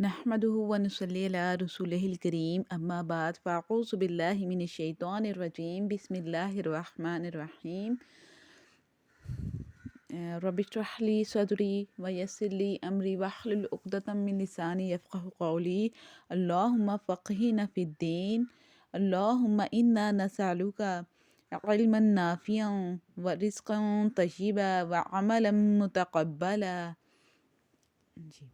نحمده ونصلي على رسوله الكريم اما بعد فاعوذ بالله من الشيطان الرجيم بسم الله الرحمن الرحيم رب اشرح لي صدري ويسر لي امري واحلل عقدة من لساني يفقه قولي اللهم فقهنا في الدين اللهم انا نسألك علما نافعا ورزقا طيبا وعملا متقبلا جی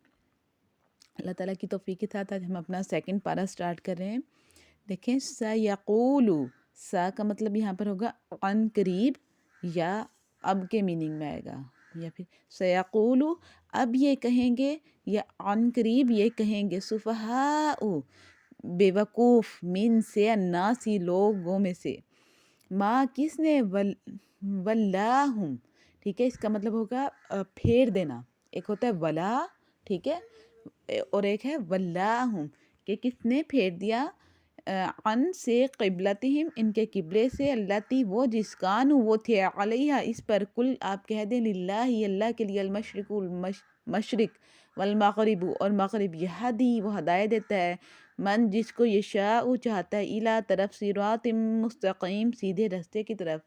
اللہ تعالیٰ کی توفیق کے ساتھ آج ہم اپنا سیکنڈ پارا سٹارٹ کر رہے ہیں۔ دیکھیں سیقولو، سا کا مطلب یہاں پر ہوگا عن قریب یا اب کے میننگ میں آئے گا، یا پھر سیقولو اب یہ کہیں گے، یا عن قریب یہ کہیں گے، سفہاء بے وقوف، من سے الناسی لوگوں میں سے، ماں کس نے ولاہم، ٹھیک ہے، اس کا مطلب ہوگا پھیر دینا، ایک ہوتا ہے ولا، ٹھیک ہے، اور ایک ہے ولاہم کہ کس نے پھیر دیا، عن سے قبلتہم ان کے قبلے سے، اللتی وہ جس کانو وہ تھے، علیہ اس پر، کل آپ کہہ دیں للہ اللہ کے لیے، المشرق مشرق والمغرب اور مغرب، یہدی وہ ہدایت دیتا ہے، من جس کو یشاء چاہتا ہے، الی طرف صراط مستقیم سیدھے راستے کی طرف۔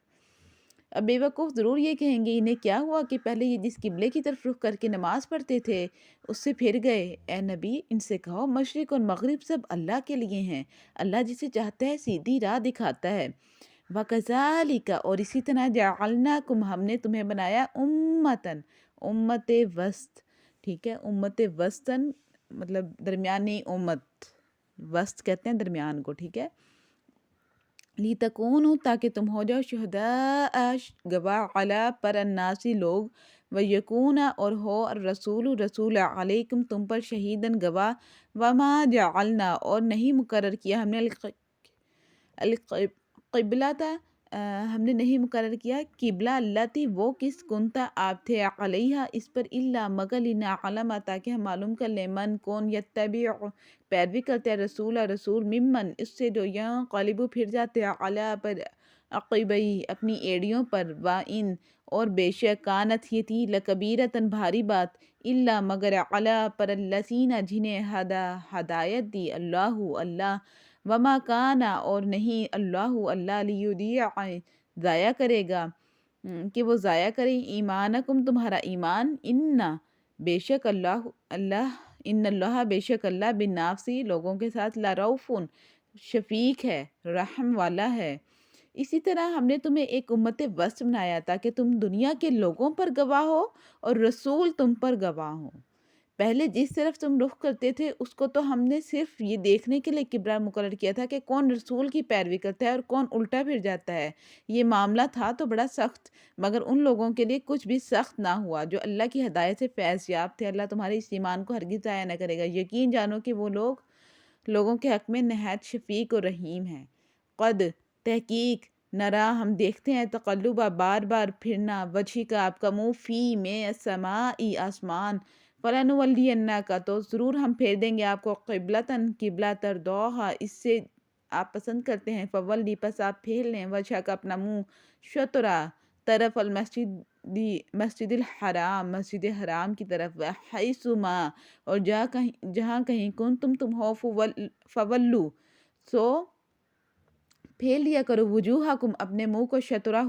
اب بے وقوف ضرور یہ کہیں گے انہیں کیا ہوا کہ پہلے یہ جس قبلے کی طرف رخ کر کے نماز پڑھتے تھے اس سے پھر گئے۔ اے نبی ان سے کہو مشرق اور مغرب سب اللہ کے لیے ہیں، اللہ جسے چاہتا ہے سیدھی راہ دکھاتا ہے۔ وَكَذَلِكَ اور اسی طرح جعلناکم ہم نے تمہیں بنایا امتاً، امت وسط، ٹھیک ہے، امت وسطاً مطلب درمیانی امت، وسط کہتے ہیں درمیان کو، ٹھیک ہے، لِتَكُونُوا تاکہ تم ہو جاؤ شہداء گواہ علی پر الناسی لوگ، وَيَكُونَ اور ہو الرسول رسول علیکم تم پر شہیداً گواہ، وَمَا جَعَلْنَا اور نہیں مقرر کیا ہم نے القبلۃ ہم نے نہیں مقرر کیا قبلہ التی وہ کس کنتا آپ تھے علیہ اس پر، الا مگر لنعلم تاکہ ہم معلوم کر لیں من کون یتبع پیروی کرتے ہیں رسول رسول ممن اس سے جو ینقلب پھر جاتے ہیں علی پر عقبی اپنی ایڑیوں پر، وَإِن اور بے شک کانت یہ تھی لکبیرتاً بھاری بات، الا مگر علی پر الذین جنہیں ہدایت دی اللہ اللہ، وما کانا اور نہیں اللہ اللہ لیضیع ضائع کرے گا، کہ وہ ضائع کرے ایمانکم تمہارا ایمان، ان بے شک اللہ اللہ ان اللہ بے شک اللہ بالناس لوگوں کے ساتھ لرؤف شفیق ہے، رحم والا ہے۔ اسی طرح ہم نے تمہیں ایک امت وسط بنایا تاکہ تم دنیا کے لوگوں پر گواہ ہو اور رسول تم پر گواہ ہو۔ پہلے جس طرف تم رخ کرتے تھے اس کو تو ہم نے صرف یہ دیکھنے کے لیے قبلہ مقرر کیا تھا کہ کون رسول کی پیروی کرتا ہے اور کون الٹا پھر جاتا ہے، یہ معاملہ تھا تو بڑا سخت، مگر ان لوگوں کے لیے کچھ بھی سخت نہ ہوا جو اللہ کی ہدایت سے فیض یاب تھے۔ اللہ تمہارے اس ایمان کو ہرگز ضائع نہ کرے گا، یقین جانو کہ وہ لوگوں کے حق میں نہایت شفیق اور رحیم ہے۔ قد تحقیق نرا ہم دیکھتے ہیں تقلبہ بار بار پھرنا، وجہ کا آپ کا منہ، فی میں السماء آسمان، فَلَنُوَلِّيَنَّكَ تو ضرور ہم پھیر دیں گے آپ کو قبلتاً قبلہ ترضاھا اس سے آپ پسند کرتے ہیں، فولی پس آپ پھیر لیں وجہ کا اپنا منہ، شطرا طرف مسجد الحرام مسجد حرام کی طرف، حیث ما اور جہاں کہیں تم ہو، فولو سو پھیر لیا کرو وجوہکم اپنے منہ کو، شطرہ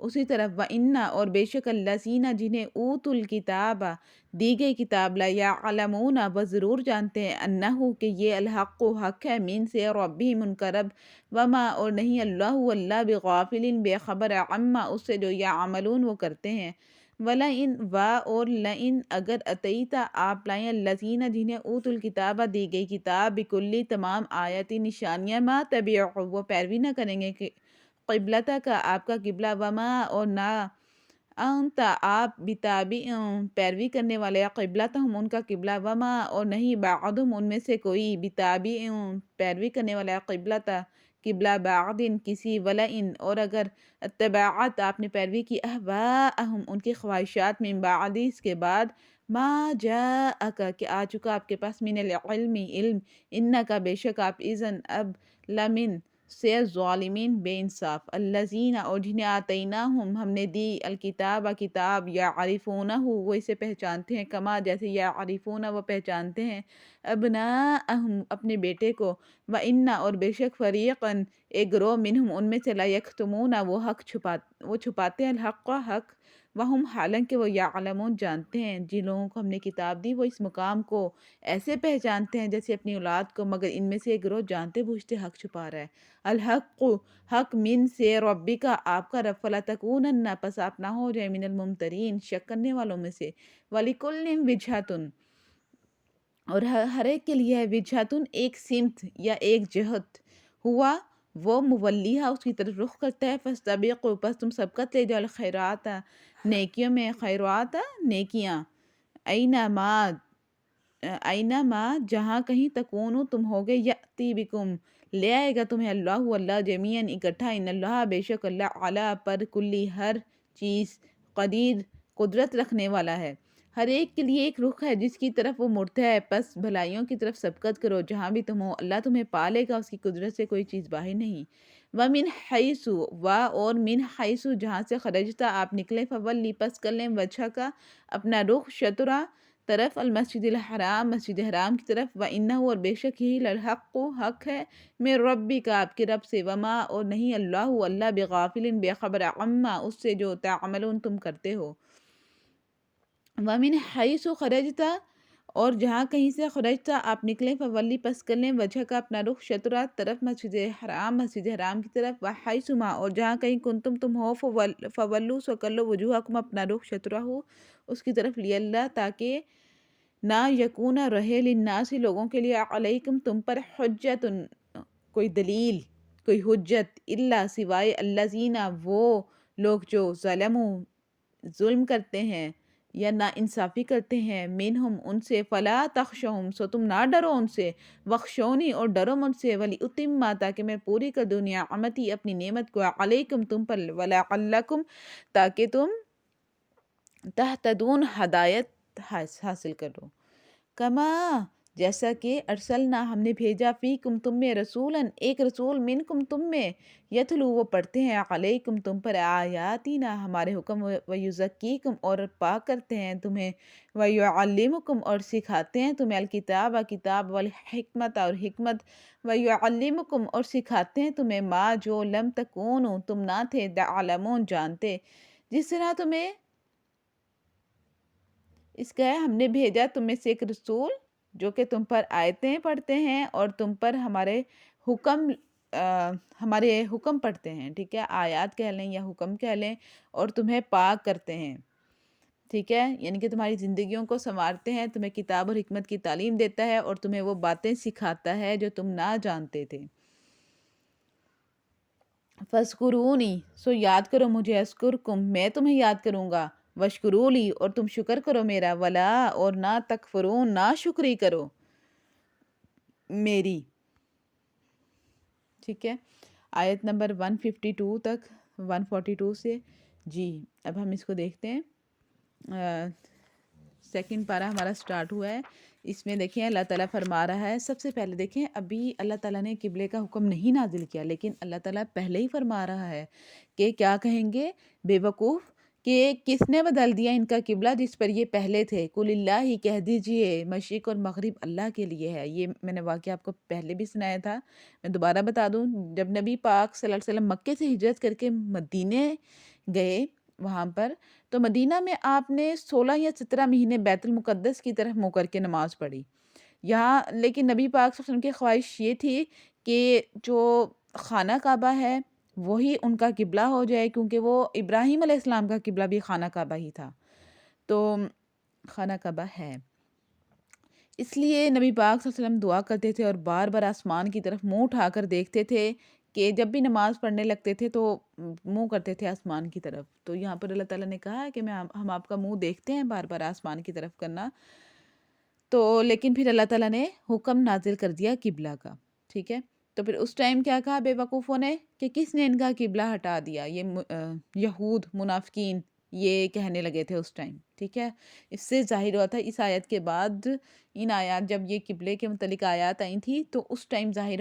اسی طرف، وَإِنَّ اور بے شک الذین جنہیں اوتوا الکتاب دی گئی کتاب، لا یعلمون وہ ضرور جانتے ہیں، انہ کہ یہ الحق حق ہے، من سے ربہم ان کا رب، وما اور نہیں اللہ اللہ بغافل بے خبر، عما اس سے جو یعملون وہ کرتے ہیں، وَلَئِن اور لئن اگر اتیتا آپ لائیں الذین جنہیں اوتوا الکتاب دی گئی کتاب، بکلی تمام آیتی نشانیاں، ما تبعوا وہ پیروی نہ کریں گے کہ قبلتا کا آپ کا قبلہ، وما اور نہ انت آپ بتابع پیروی کرنے والے قبلتہم ان کا قبلہ، وما اور نہیں بعضہم ان میں سے کوئی بتابع پیروی کرنے والا قبلہ بعض کسی، ولئن اور اگر اتبعت آپ نے پیروی کی اہواءہم ان کی خواہشات، من بعد اس کے بعد، ما جاءک کہ آ چکا آپ کے پاس، من العلم علم، انکا بے شک آپ اذن اب لمن سے ظالمین بے انصاف، الذین اور جنہیں آتیناہم ہم نے دی الکتاب کتاب، یعرفونہ وہ اسے پہچانتے ہیں، کما جیسے یعرفونہ وہ پہچانتے ہیں ابناءہم اپنے بیٹے کو، وَإِنَّ اور بے شک فریقاً ایک گروہ منہم ان میں سے لیکتمون وہ چھپاتے ہیں الحق حق، وہم حالانکہ وہ یعلمون جانتے ہیں، جن لوگوں کو ہم نے کتاب دی وہ اس مقام کو ایسے پہچانتے ہیں جیسے اپنی اولاد کو، مگر ان میں سے ایک گروہ جانتے بوجھتے حق چھپا رہا ہے۔ الحق حق من سے ربی کا آپ کا رب، فلا تکونن پس آپ نہ ہو جائے من الممترین شک کرنے والوں میں سے، وَلِكُلٍّ وِجْهَةٌ اور ہر ایک کے لیے ہے وجہتن ایک سمت یا ایک جہت، ہوا وہ مولیہ اس کی طرف رخ کرتا ہے، فاستبقوا پس تم سبقت لے جاؤ الخیرات نیکیوں میں، خیرات نیکیاں، اینما جہاں کہیں تکونو تم ہوگے یأتی بکم لے آئے گا تمہیں اللہ جمیعاً اکٹھا، ان اللہ بے شک اللہ علی پر کلی ہر چیز قدیر قدرت رکھنے والا ہے۔ ہر ایک کے لیے ایک رخ ہے جس کی طرف وہ مڑتا ہے، پس بھلائیوں کی طرف سبقت کرو، جہاں بھی تم ہو اللہ تمہیں پالے گا، اس کی قدرت سے کوئی چیز باہر نہیں۔ وَمِنْ حَيْثُ اور من حیث جہاں سے خرجتا آپ نکلے، فولی پس کر لیں وجہ کا اپنا رخ شطرہ طرف المسجد الحرام مسجد حرام کی طرف، وَإِنَّهُ اور بے شک یہی للحق حق ہے من ربی کا آپ کے رب سے، وما اور نہیں اللہ بغافل بے خبر عما اس سے جو تعملون تم کرتے ہو۔ وَمِنْ حَيْثُ خرجتا اور جہاں کہیں سے خرجتا آپ نکلیں، فولی پس کر لیں وجہ کا اپنا رخ شطرہ طرف مسجد حرام کی طرف، وحیث ما اور جہاں کہیں کنتم تم ہو، فولو سو کر لو وجوہکم اپنا رخ شطرہ ہو اس کی طرف، لیاللہ تاکہ نہ یکون رہے للناس لوگوں کے لیے علیکم تم پر حجت کوئی دلیل کوئی حجت، الا سوائے الذین وہ لوگ جو ظلموا ظلم کرتے ہیں یا نا انصافی کرتے ہیں، منہم ان سے، فلا تخشوہم سو تم نہ ڈرو ان سے، وخشونی اور ڈرو ان سے، ولی اتم تاکہ میں پوری کر دوں نعمتی اپنی نعمت کو، علیکم تم پر، ولعلکم تاکہ تم تہتدون ہدایت حاصل کرو، کما جیسا کہ ارسلنا ہم نے بھیجا فیکم تم میں رسولاً ایک رسول، منکم تم میں، یتلو وہ پڑھتے ہیں، علیکم تم پر، آیاتنا ہمارے حکم، ویزکیکم اور پاک کرتے ہیں تمہیں، ویعلمکم اور سکھاتے ہیں تمہیں، الکتاب کتاب، والحکمت اور حکمت، ویعلمکم اور سکھاتے ہیں تمہیں، ما جو لم تکونوا تم نہ تھے، تعلمون جانتے، جس طرح تمہیں اس کا ہے ہم نے بھیجا تم میں سے ایک رسول جو کہ تم پر آیتیں پڑھتے ہیں اور تم پر ہمارے حکم پڑھتے ہیں، ٹھیک ہے، آیات کہہ لیں یا حکم کہہ لیں، اور تمہیں پاک کرتے ہیں، ٹھیک ہے، یعنی کہ تمہاری زندگیوں کو سنوارتے ہیں، تمہیں کتاب اور حکمت کی تعلیم دیتا ہے اور تمہیں وہ باتیں سکھاتا ہے جو تم نہ جانتے تھے۔ فَاذْكُرُونِی سو یاد کرو مجھے، اذکرکم میں تمہیں یاد کروں گا، واشکرولی اور تم شکر کرو میرا، ولا اور نہ تکفرون نہ شکری کرو میری، ٹھیک ہے، آیت نمبر 152 تک 142 سے۔ جی اب ہم اس کو دیکھتے ہیں، سیکنڈ پارہ ہمارا سٹارٹ ہوا ہے، اس میں دیکھیں اللہ تعالیٰ فرما رہا ہے، سب سے پہلے دیکھیں ابھی اللہ تعالیٰ نے قبلے کا حکم نہیں نازل کیا، لیکن اللہ تعالیٰ پہلے ہی فرما رہا ہے کہ کیا کہیں گے بے وقوف، کہ کس نے بدل دیا ان کا قبلہ جس پر یہ پہلے تھے، قل اللہ ہی کہہ دیجئے، مشرق اور مغرب اللہ کے لیے ہے۔ یہ میں نے واقعہ آپ کو پہلے بھی سنایا تھا، میں دوبارہ بتا دوں، جب نبی پاک صلی اللہ علیہ وسلم مکے سے ہجرت کر کے مدینے گئے وہاں پر، تو مدینہ میں آپ نے 16 یا 17 مہینے بیت المقدس کی طرف منہ کر کے نماز پڑھی یہاں، لیکن نبی پاک صلی اللہ علیہ وسلم کی خواہش یہ تھی کہ جو خانہ کعبہ ہے وہی ان کا قبلہ ہو جائے، کیونکہ وہ ابراہیم علیہ السلام کا قبلہ بھی خانہ کعبہ ہی تھا، تو خانہ کعبہ ہے، اس لیے نبی پاک صلی اللہ علیہ وسلم دعا کرتے تھے اور بار بار آسمان کی طرف منہ اٹھا کر دیکھتے تھے، کہ جب بھی نماز پڑھنے لگتے تھے تو منہ کرتے تھے آسمان کی طرف، تو یہاں پر اللہ تعالیٰ نے کہا ہے کہ ہم آپ کا منہ دیکھتے ہیں بار بار آسمان کی طرف کرنا، تو لیکن پھر اللہ تعالیٰ نے حکم نازل کر دیا قبلہ کا، ٹھیک ہے، تو پھر اس ٹائم کیا کہا بے وقوفوں نے کہ کس نے ان کا قبلہ ہٹا دیا، یہ یہود منافقین یہ کہنے لگے تھے اس ٹائم، ٹھیک ہے، اس سے ظاہر ہوا تھا اس آیت کے بعد ان آیات جب یہ قبلے کے متعلق آیات آئی تھی تو اس ٹائم ظاہر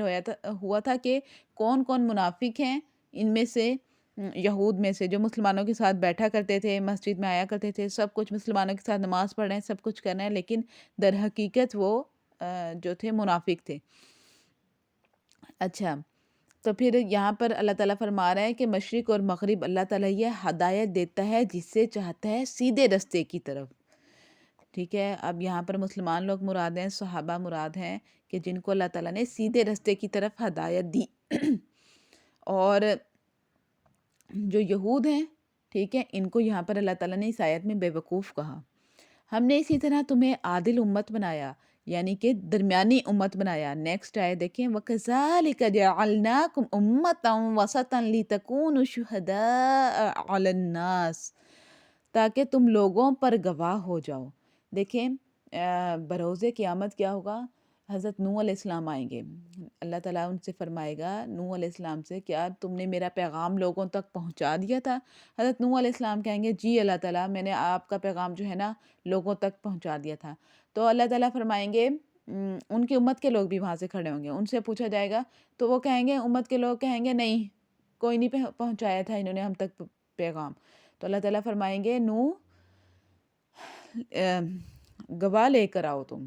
ہوا تھا کہ کون کون منافق ہیں ان میں سے، یہود میں سے جو مسلمانوں کے ساتھ بیٹھا کرتے تھے، مسجد میں آیا کرتے تھے، سب کچھ مسلمانوں کے ساتھ نماز پڑھ رہے ہیں، سب کچھ کر رہے ہیں، لیکن در حقیقت وہ جو تھے منافق تھے۔ اچھا، تو پھر یہاں پر اللہ تعالیٰ فرما رہا ہے کہ مشرق اور مغرب اللہ تعالیٰ یہ ہدایت دیتا ہے جس سے چاہتا ہے سیدھے رستے کی طرف، ٹھیک ہے۔ اب یہاں پر مسلمان لوگ مراد ہیں، صحابہ مراد ہیں کہ جن کو اللہ تعالیٰ نے سیدھے رستے کی طرف ہدایت دی اور جو یہود ہیں، ٹھیک ہے، ان کو یہاں پر اللہ تعالیٰ نے اس آیت میں بے وقوف کہا۔ ہم نے اسی طرح تمہیں عادل امت بنایا، یعنی کہ درمیانی امت بنایا۔ نیکسٹ آئے دیکھیں، وَكَذَلِكَ جَعَلْنَاكُمْ أُمَّةً وَسَطًا لِتَكُونُوا شُهَدَاءَ عَلَى النَّاسِ، تاکہ تم لوگوں پر گواہ ہو جاؤ۔ دیکھیں بروز قیامت کیا ہوگا، حضرت نوح علیہ السلام آئیں گے، اللہ تعالیٰ ان سے فرمائے گا نوح علیہ السلام سے، کیا تم نے میرا پیغام لوگوں تک پہنچا دیا تھا؟ حضرت نوح علیہ السلام کہیں گے جی اللہ تعالیٰ، میں نے آپ کا پیغام جو ہے نا لوگوں تک پہنچا دیا تھا۔ تو اللہ تعالیٰ فرمائیں گے ان کی امت کے لوگ بھی وہاں سے کھڑے ہوں گے، ان سے پوچھا جائے گا تو وہ کہیں گے، امت کے لوگ کہیں گے نہیں، کوئی نہیں پہنچایا تھا انہوں نے ہم تک پیغام۔ تو اللہ تعالیٰ فرمائیں گے نوح گواہ لے کر آؤ تم۔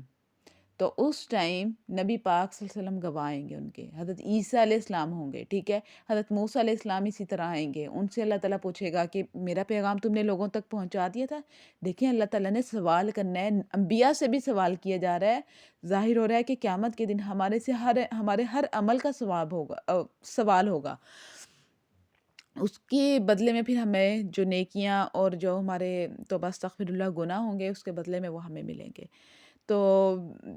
تو اس ٹائم نبی پاک صلی اللہ علیہ وسلم گواہ آئیں گے ان کے، حضرت عیسیٰ علیہ السلام ہوں گے، ٹھیک ہے، حضرت موسیٰ علیہ السلام اسی طرح آئیں گے، ان سے اللہ تعالیٰ پوچھے گا کہ میرا پیغام تم نے لوگوں تک پہنچا دیا تھا۔ دیکھیں اللہ تعالیٰ نے سوال کرنا ہے، انبیاء سے بھی سوال کیا جا رہا ہے، ظاہر ہو رہا ہے کہ قیامت کے دن ہمارے ہر عمل کا سوال ہوگا، اس کے بدلے میں پھر ہمیں جو نیکیاں اور جو ہمارے توبہ استغفر اللہ گناہ ہوں گے اس کے بدلے میں وہ ہمیں ملیں گے۔ تو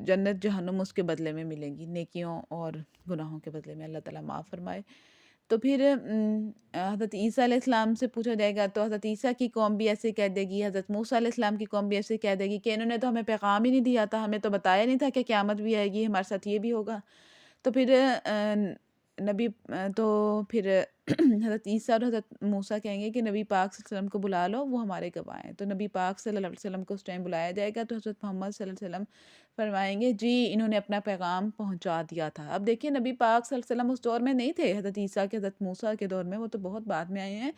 جنت جہنم اس کے بدلے میں ملیں گی، نیکیوں اور گناہوں کے بدلے میں، اللہ تعالیٰ معاف فرمائے۔ تو پھر حضرت عیسیٰ علیہ السلام سے پوچھا جائے گا تو حضرت عیسیٰ کی قوم بھی ایسے کہہ دے گی، حضرت موسیٰ علیہ السلام کی قوم بھی ایسے کہہ دے گی کہ انہوں نے تو ہمیں پیغام ہی نہیں دیا تھا، ہمیں تو بتایا نہیں تھا کہ قیامت بھی آئے گی، ہمارے ساتھ یہ بھی ہوگا۔ تو پھر تو پھر حضرت عیسیٰ اور حضرت موسیٰ کہیں گے کہ نبی پاک صلی اللہ علیہ وسلم کو بلا لو، وہ ہمارے گواہ ہیں۔ تو نبی پاک صلی اللہ علیہ وسلم کو اس ٹائم بلایا جائے گا تو حضرت محمد صلی اللہ علیہ وسلم فرمائیں گے جی انہوں نے اپنا پیغام پہنچا دیا تھا۔ اب دیکھیں نبی پاک صلی اللہ علیہ وسلم اس دور میں نہیں تھے، حضرت عیسیٰ کے حضرت موسیٰ کے دور میں، وہ تو بہت بعد میں آئے ہیں،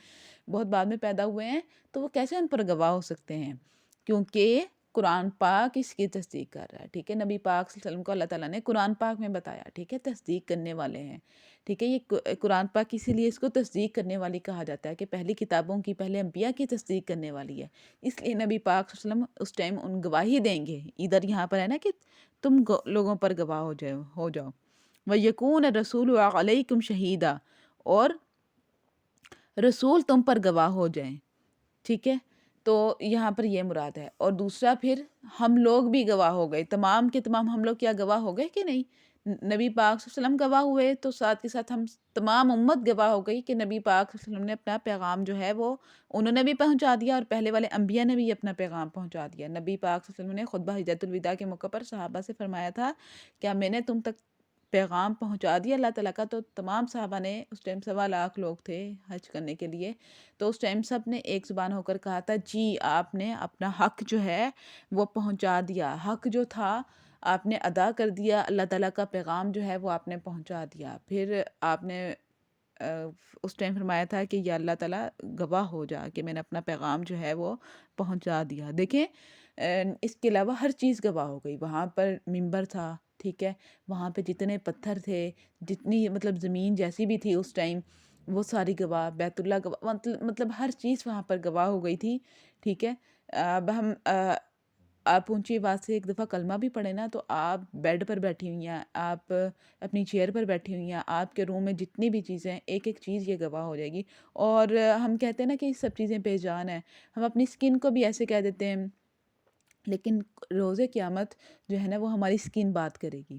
بہت بعد میں پیدا ہوئے ہیں، تو وہ کیسے ان پر گواہ ہو سکتے ہیں؟ کیونکہ قرآن پاک اس کی تصدیق کر رہا ہے، ٹھیک ہے، نبی پاک صلی اللہ علیہ وسلم کو اللہ تعالیٰ نے قرآن پاک میں بتایا، ٹھیک ہے، تصدیق کرنے والے ہیں، ٹھیک ہے۔ یہ قرآن پاک اسی لیے اس کو تصدیق کرنے والی کہا جاتا ہے کہ پہلی کتابوں کی، پہلے انبیاء کی تصدیق کرنے والی ہے، اس لیے نبی پاک صلی اللہ علیہ وسلم اس ٹائم ان گواہی دیں گے، ادھر یہاں پر ہے نا کہ تم لوگوں پر گواہ ہو جاؤ۔ وَيَكُونَ الرَّسُولُ عَلَيْكُمْ شَهِيدًا، اور رسول تم پر گواہ ہو جائیں، ٹھیک ہے۔ تو یہاں پر یہ مراد ہے، اور دوسرا پھر ہم لوگ بھی گواہ ہو گئے، تمام کے تمام ہم لوگ کیا گواہ ہو گئے کہ نہیں؟ نبی پاک صلی اللہ علیہ وسلم گواہ ہوئے تو ساتھ کے ساتھ ہم تمام امت گواہ ہو گئی کہ نبی پاک صلی اللہ علیہ وسلم نے اپنا پیغام جو ہے وہ انہوں نے بھی پہنچا دیا، اور پہلے والے انبیاء نے بھی اپنا پیغام پہنچا دیا۔ نبی پاک صلی اللہ علیہ وسلم نے خطبہ حجۃ الوداع کے موقع پر صحابہ سے فرمایا تھا کیا میں نے تم تک پیغام پہنچا دیا اللہ تعالیٰ کا؟ تو تمام صحابہ نے، اس ٹائم 1.25 لوگ تھے حج کرنے کے لیے، تو اس ٹائم سب نے ایک زبان ہو کر کہا تھا جی آپ نے اپنا حق جو ہے وہ پہنچا دیا، حق جو تھا آپ نے ادا کر دیا، اللہ تعالیٰ کا پیغام جو ہے وہ آپ نے پہنچا دیا۔ پھر آپ نے اس ٹائم فرمایا تھا کہ یا اللہ تعالیٰ گواہ ہو جا کہ میں نے اپنا پیغام جو ہے وہ پہنچا دیا۔ دیکھیں اس کے علاوہ ہر چیز گواہ ہو گئی، وہاں پر منبر تھا، ٹھیک ہے، وہاں پہ جتنے پتھر تھے، جتنی مطلب زمین جیسی بھی تھی اس ٹائم وہ ساری گواہ، بیت اللہ گواہ، مطلب ہر چیز وہاں پر گواہ ہو گئی تھی، ٹھیک ہے۔ اب ہم آپ اونچی آواز سے ایک دفعہ کلمہ بھی پڑھیں نا تو آپ بیڈ پر بیٹھی ہوئی ہیں، آپ اپنی چیئر پر بیٹھی ہوئی ہیں، آپ کے روم میں جتنی بھی چیزیں ہیں ایک ایک چیز یہ گواہ ہو جائے گی۔ اور ہم کہتے ہیں نا کہ یہ سب چیزیں بے جان ہیں، ہم اپنی سکن کو بھی ایسے کہہ دیتے ہیں، لیکن روز قیامت جو ہے نا وہ ہماری سکن بات کرے گی،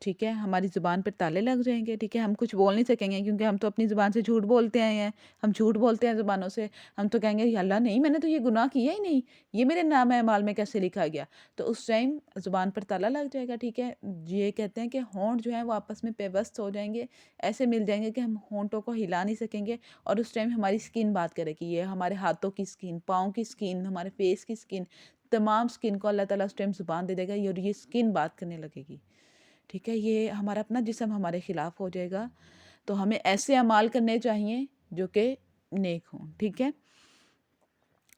ٹھیک ہے، ہماری زبان پر تالے لگ جائیں گے، ٹھیک ہے، ہم کچھ بول نہیں سکیں گے کیونکہ ہم تو اپنی زبان سے جھوٹ بولتے آئے ہیں، ہم جھوٹ بولتے ہیں زبانوں سے، ہم تو کہیں گے یا اللہ نہیں، میں نے تو یہ گناہ کیا ہی نہیں، یہ میرے نام اعمال میں کیسے لکھا گیا؟ تو اس ٹائم زبان پر تالا لگ جائے گا، ٹھیک ہے۔ یہ کہتے ہیں کہ ہونٹ جو ہیں وہ آپس میں پیوست ہو جائیں گے، ایسے مل جائیں گے کہ ہم ہونٹوں کو ہلا نہیں سکیں گے، اور اس ٹائم ہماری اسکن بات کرے گی، یہ ہمارے ہاتھوں کی اسکن، پاؤں کی اسکن، ہمارے فیس کی اسکن، تمام اسکن کو اللہ تعالیٰ اس ٹائم زبان دے دے گا، اور یہ اسکن بات کرنے لگے گی، ٹھیک ہے۔ یہ ہمارا اپنا جسم ہمارے خلاف ہو جائے گا، تو ہمیں ایسے اعمال کرنے چاہیے جو کہ نیک ہوں، ٹھیک ہے،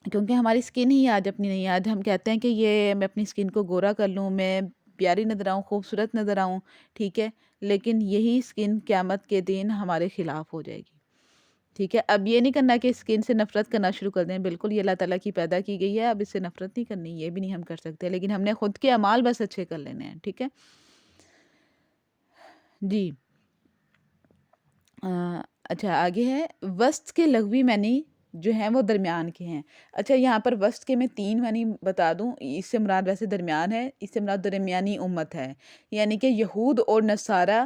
کیونکہ ہماری اسکن ہی آج اپنی نہیں ہے۔ آج ہم کہتے ہیں کہ یہ میں اپنی اسکن کو گورا کر لوں، میں پیاری نظر آؤں، خوبصورت نظر آؤں، ٹھیک ہے، لیکن یہی اسکن قیامت کے دن ہمارے خلاف ہو جائے گی، ٹھیک ہے۔ اب یہ نہیں کرنا کہ اسکن سے نفرت کرنا شروع کر دیں، بالکل یہ اللہ تعالیٰ کی پیدا کی گئی ہے، اب اس سے نفرت نہیں کرنی، یہ بھی نہیں ہم کر سکتے، لیکن ہم نے خود کے اعمال بس اچھے کر لینے ہیں، ٹھیک ہے جی۔ اچھا آگے ہے وسط کے لغوی معنی جو ہیں وہ درمیان کے ہیں۔ اچھا یہاں پر وسط کے میں 3 معنی بتا دوں، اس سے مراد ویسے درمیان ہے، اس سے مراد درمیانی امت ہے، یعنی کہ یہود اور نصارہ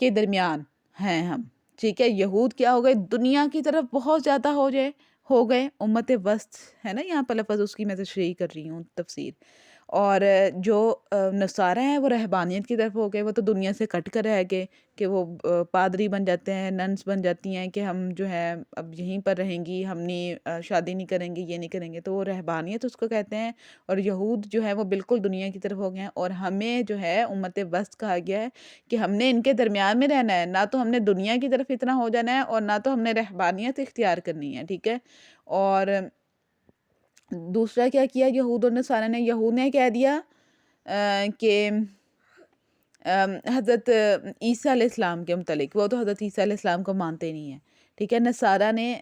کے درمیان ہیں ہم، ٹھیک ہے۔ یہود کیا ہو گئے؟ دنیا کی طرف بہت زیادہ ہو گئے، امت وسط ہے نا یہاں پر لفظ، اس کی میں تشریح کر رہی ہوں تفسیر۔ اور جو نصارہ ہیں وہ رہبانیت کی طرف ہو گئے، وہ تو دنیا سے کٹ کر رہ گئے کہ وہ پادری بن جاتے ہیں، ننس بن جاتی ہیں کہ ہم جو ہے اب یہیں پر رہیں گی، ہم نہیں شادی نہیں کریں گے، یہ نہیں کریں گے، تو وہ رہبانیت اس کو کہتے ہیں۔ اور یہود جو ہے وہ بالکل دنیا کی طرف ہو گئے ہیں، اور ہمیں جو ہے امت وسط کہا گیا ہے کہ ہم نے ان کے درمیان میں رہنا ہے، نہ تو ہم نے دنیا کی طرف اتنا ہو جانا ہے اور نہ تو ہم نے رہبانیت اختیار کرنی ہے، ٹھیک ہے۔ اور دوسرا کیا کیا یہود اور نصارہ نے؟ یہود نے کہہ دیا کہ حضرت عیسیٰ علیہ السلام کے متعلق، وہ تو حضرت عیسیٰ علیہ السلام کو مانتے نہیں ہیں، ٹھیک ہے۔ نصارہ نے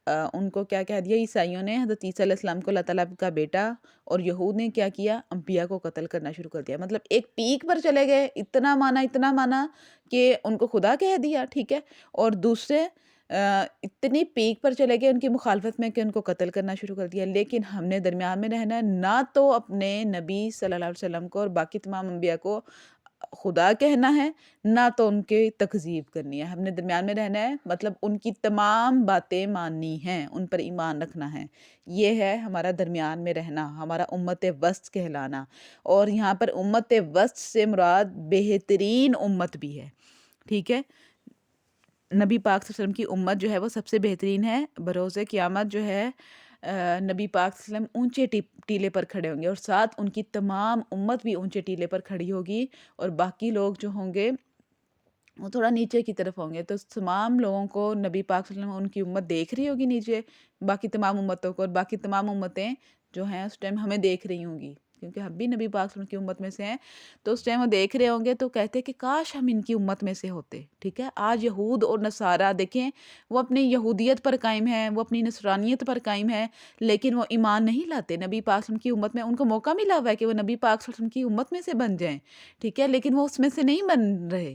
ان کو کیا کہہ دیا؟ عیسائیوں نے حضرت عیسیٰ علیہ السلام کو اللہ تعالیٰ کا بیٹا، اور یہود نے کیا کیا؟ انبیاء کو قتل کرنا شروع کر دیا، مطلب ایک پیک پر چلے گئے، اتنا مانا کہ ان کو خدا کہہ دیا، ٹھیک ہے۔ اور دوسرے اتنی پیک پر چلے گئے ان کی مخالفت میں کہ ان کو قتل کرنا شروع کر دیا۔ لیکن ہم نے درمیان میں رہنا ہے، نہ تو اپنے نبی صلی اللہ علیہ وسلم کو اور باقی تمام انبیاء کو خدا کہنا ہے، نہ تو ان کے تکذیب کرنی ہے، ہم نے درمیان میں رہنا ہے، مطلب ان کی تمام باتیں ماننی ہیں، ان پر ایمان رکھنا ہے، یہ ہے ہمارا درمیان میں رہنا، ہمارا امت وسط کہلانا۔ اور یہاں پر امت وسط سے مراد بہترین امت بھی ہے، ٹھیک ہے۔ نبی پاک صلی اللہ علیہ وسلم کی امت جو ہے وہ سب سے بہترین ہے، بروز قیامت جو ہے نبی پاک صلی اللہ علیہ وسلم اونچے ٹیلے پر کھڑے ہوں گے، اور ساتھ ان کی تمام امت بھی اونچے ٹیلے پر کھڑی ہوگی، اور باقی لوگ جو ہوں گے وہ تھوڑا نیچے کی طرف ہوں گے۔ تو تمام لوگوں کو نبی پاک صلی اللہ علیہ وسلم ان کی امت دیکھ رہی ہوگی نیچے، باقی تمام امتوں کو، اور باقی تمام امتیں جو ہیں اس ٹائم ہمیں دیکھ رہی ہوں گی، کیونکہ ہم بھی نبی پاک صلی اللہ علیہ وسلم کی امت میں سے ہیں، تو اس ٹائم وہ دیکھ رہے ہوں گے تو کہتے کہ کاش ہم ان کی امت میں سے ہوتے، ٹھیک ہے۔ آج یہود اور نصارہ دیکھیں، وہ اپنی یہودیت پر قائم ہیں، وہ اپنی نصرانیت پر قائم ہیں، لیکن وہ ایمان نہیں لاتے نبی پاک صلی اللہ علیہ وسلم کی امت میں۔ ان کو موقع ملا ہوا ہے کہ وہ نبی پاک صلی اللہ علیہ وسلم کی امت میں سے بن جائیں، ٹھیک ہے، لیکن وہ اس میں سے نہیں بن رہے۔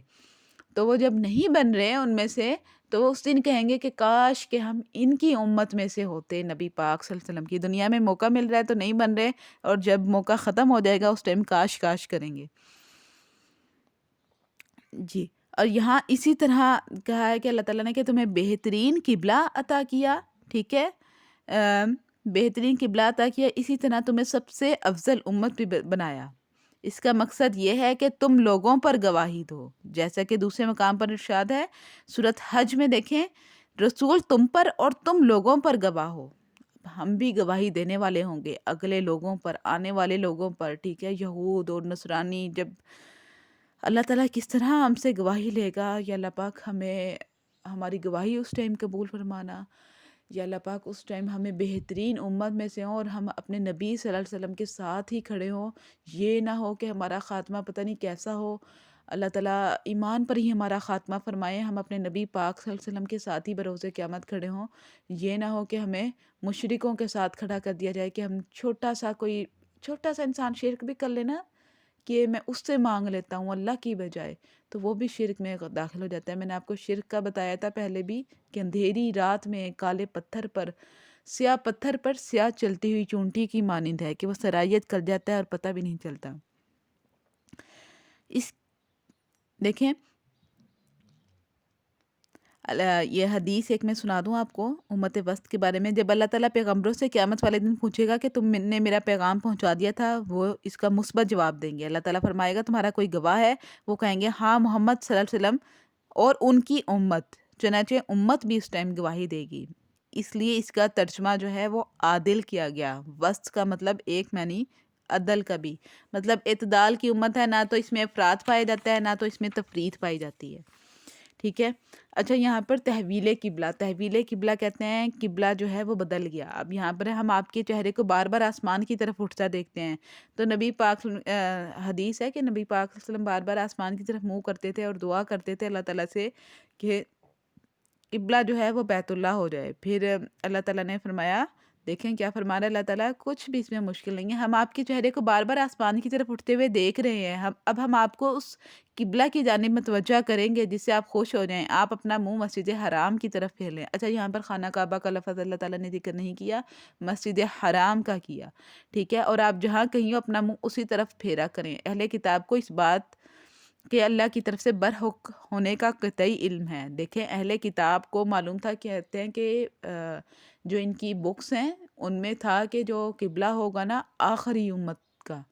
تو وہ جب نہیں بن رہے ان میں سے، تو وہ اس دن کہیں گے کہ کاش کہ ہم ان کی امت میں سے ہوتے، نبی پاک صلی اللہ علیہ وسلم کی۔ دنیا میں موقع مل رہا ہے تو نہیں بن رہے، اور جب موقع ختم ہو جائے گا اس ٹائم کاش کریں گے، جی۔ اور یہاں اسی طرح کہا ہے کہ اللہ تعالیٰ نے کہ تمہیں بہترین قبلہ عطا کیا، ٹھیک ہے، بہترین قبلہ عطا کیا، اسی طرح تمہیں سب سے افضل امت بھی بنایا۔ اس کا مقصد یہ ہے کہ تم لوگوں پر گواہی دو، جیسا کہ دوسرے مقام پر ارشاد ہے سورۃ حج میں، دیکھیں رسول تم پر اور تم لوگوں پر گواہ ہو، ہم بھی گواہی دینے والے ہوں گے اگلے لوگوں پر، آنے والے لوگوں پر، ٹھیک ہے۔ یہود اور نصرانی جب اللہ تعالیٰ کس طرح ہم سے گواہی لے گا، یا اللہ پاک ہمیں ہماری گواہی اس ٹائم قبول فرمانا، یا اللہ پاک اس ٹائم ہمیں بہترین امت میں سے ہوں اور ہم اپنے نبی صلی اللہ علیہ وسلم کے ساتھ ہی کھڑے ہوں، یہ نہ ہو کہ ہمارا خاتمہ پتہ نہیں کیسا ہو، اللہ تعالیٰ ایمان پر ہی ہمارا خاتمہ فرمائے، ہم اپنے نبی پاک صلی اللہ علیہ وسلم کے ساتھ ہی بروز قیامت کھڑے ہوں، یہ نہ ہو کہ ہمیں مشرکوں کے ساتھ کھڑا کر دیا جائے، کہ ہم چھوٹا سا انسان شرک بھی کر لینا کہ میں اس سے مانگ لیتا ہوں اللہ کی بجائے، تو وہ بھی شرک میں داخل ہو جاتا ہے۔ میں نے آپ کو شرک کا بتایا تھا پہلے بھی کہ اندھیری رات میں کالے پتھر پر، سیاہ پتھر پر سیاہ چلتی ہوئی چونٹی کی مانند ہے، کہ وہ سرایت کر جاتا ہے اور پتہ بھی نہیں چلتا۔ اس دیکھیں یہ حدیث ایک میں سنا دوں آپ کو امت وسط کے بارے میں. جب اللہ تعالیٰ پیغمبروں سے قیامت والے دن پوچھے گا کہ تم نے میرا پیغام پہنچا دیا تھا، وہ اس کا مثبت جواب دیں گے. اللہ تعالیٰ فرمائے گا تمہارا کوئی گواہ ہے؟ وہ کہیں گے ہاں محمد صلی اللہ علیہ وسلم اور ان کی امت. چنانچہ امت بھی اس ٹائم گواہی دے گی. اس لیے اس کا ترجمہ جو ہے وہ عادل کیا گیا. وسط کا مطلب ایک معنی عدل کا بھی مطلب اعتدال کی امت ہے. نہ تو اس میں افراط پایا جاتا ہے، نہ تو اس میں تفریط پائی جاتی ہے. ٹھیک ہے. اچھا یہاں پر تحویل قبلہ، تحویل قبلہ کہتے ہیں قبلہ جو ہے وہ بدل گیا. اب یہاں پر ہم آپ کے چہرے کو بار بار آسمان کی طرف اٹھتا دیکھتے ہیں. تو نبی پاک حدیث ہے کہ نبی پاک صلی اللہ علیہ وسلم بار بار آسمان کی طرف منہ کرتے تھے اور دعا کرتے تھے اللہ تعالیٰ سے کہ قبلہ جو ہے وہ بیت اللہ ہو جائے. پھر اللہ تعالیٰ نے فرمایا، دیکھیں کیا فرما رہا ہے اللہ تعالیٰ، کچھ بھی اس میں مشکل نہیں ہے. ہم آپ کے چہرے کو بار بار آسمان کی طرف اٹھتے ہوئے دیکھ رہے ہیں. اب ہم آپ کو اس قبلہ کی جانب متوجہ کریں گے جس سے آپ خوش ہو جائیں. آپ اپنا منہ مسجد حرام کی طرف پھیر لیں. اچھا یہاں پر خانہ کعبہ کا لفظ اللہ تعالیٰ نے ذکر نہیں کیا، مسجد حرام کا کیا. ٹھیک ہے. اور آپ جہاں کہیں ہو اپنا منہ اسی طرف پھیرا کریں. اہل کتاب کو اس بات کہ اللہ کی طرف سے برحق ہونے کا قطعی علم ہے. دیکھیں اہل کتاب کو معلوم تھا، کہتے ہیں کہ جو ان کی بکس ہیں ان میں تھا کہ جو قبلہ ہوگا نا آخری امت کا،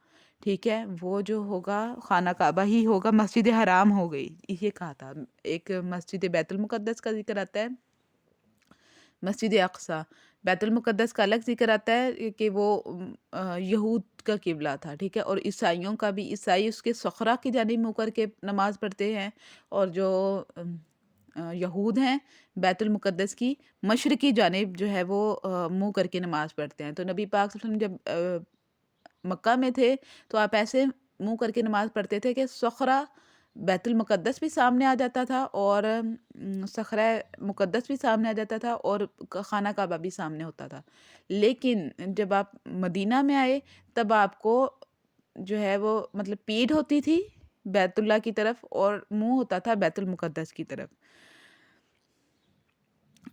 ٹھیک ہے، وہ جو ہوگا خانہ کعبہ ہی ہوگا، مسجد حرام ہو گئی یہ کہا تھا. ایک مسجد بیت المقدس کا ذکر آتا ہے، مسجد اقصیٰ. بیت المقدس کا الگ ذکر آتا ہے کہ وہ یہود کا قبلہ تھا. ٹھیک ہے. اور عیسائیوں کا بھی، عیسائی اس کے صخرہ کی جانب منہ کر کے نماز پڑھتے ہیں، اور جو یہود ہیں بیت المقدس کی مشرقی جانب جو ہے وہ منہ کر کے نماز پڑھتے ہیں. تو نبی پاک صلی اللہ علیہ وسلم جب مکہ میں تھے تو آپ ایسے منہ کر کے نماز پڑھتے تھے کہ صخرہ بیت المقدس بھی سامنے آ جاتا تھا، اور صخرہ مقدس بھی سامنے آ جاتا تھا، اور خانہ کعبہ بھی سامنے ہوتا تھا. لیکن جب آپ مدینہ میں آئے تب آپ کو جو ہے وہ مطلب پیٹھ ہوتی تھی بیت اللہ کی طرف اور منہ ہوتا تھا بیت المقدس کی طرف.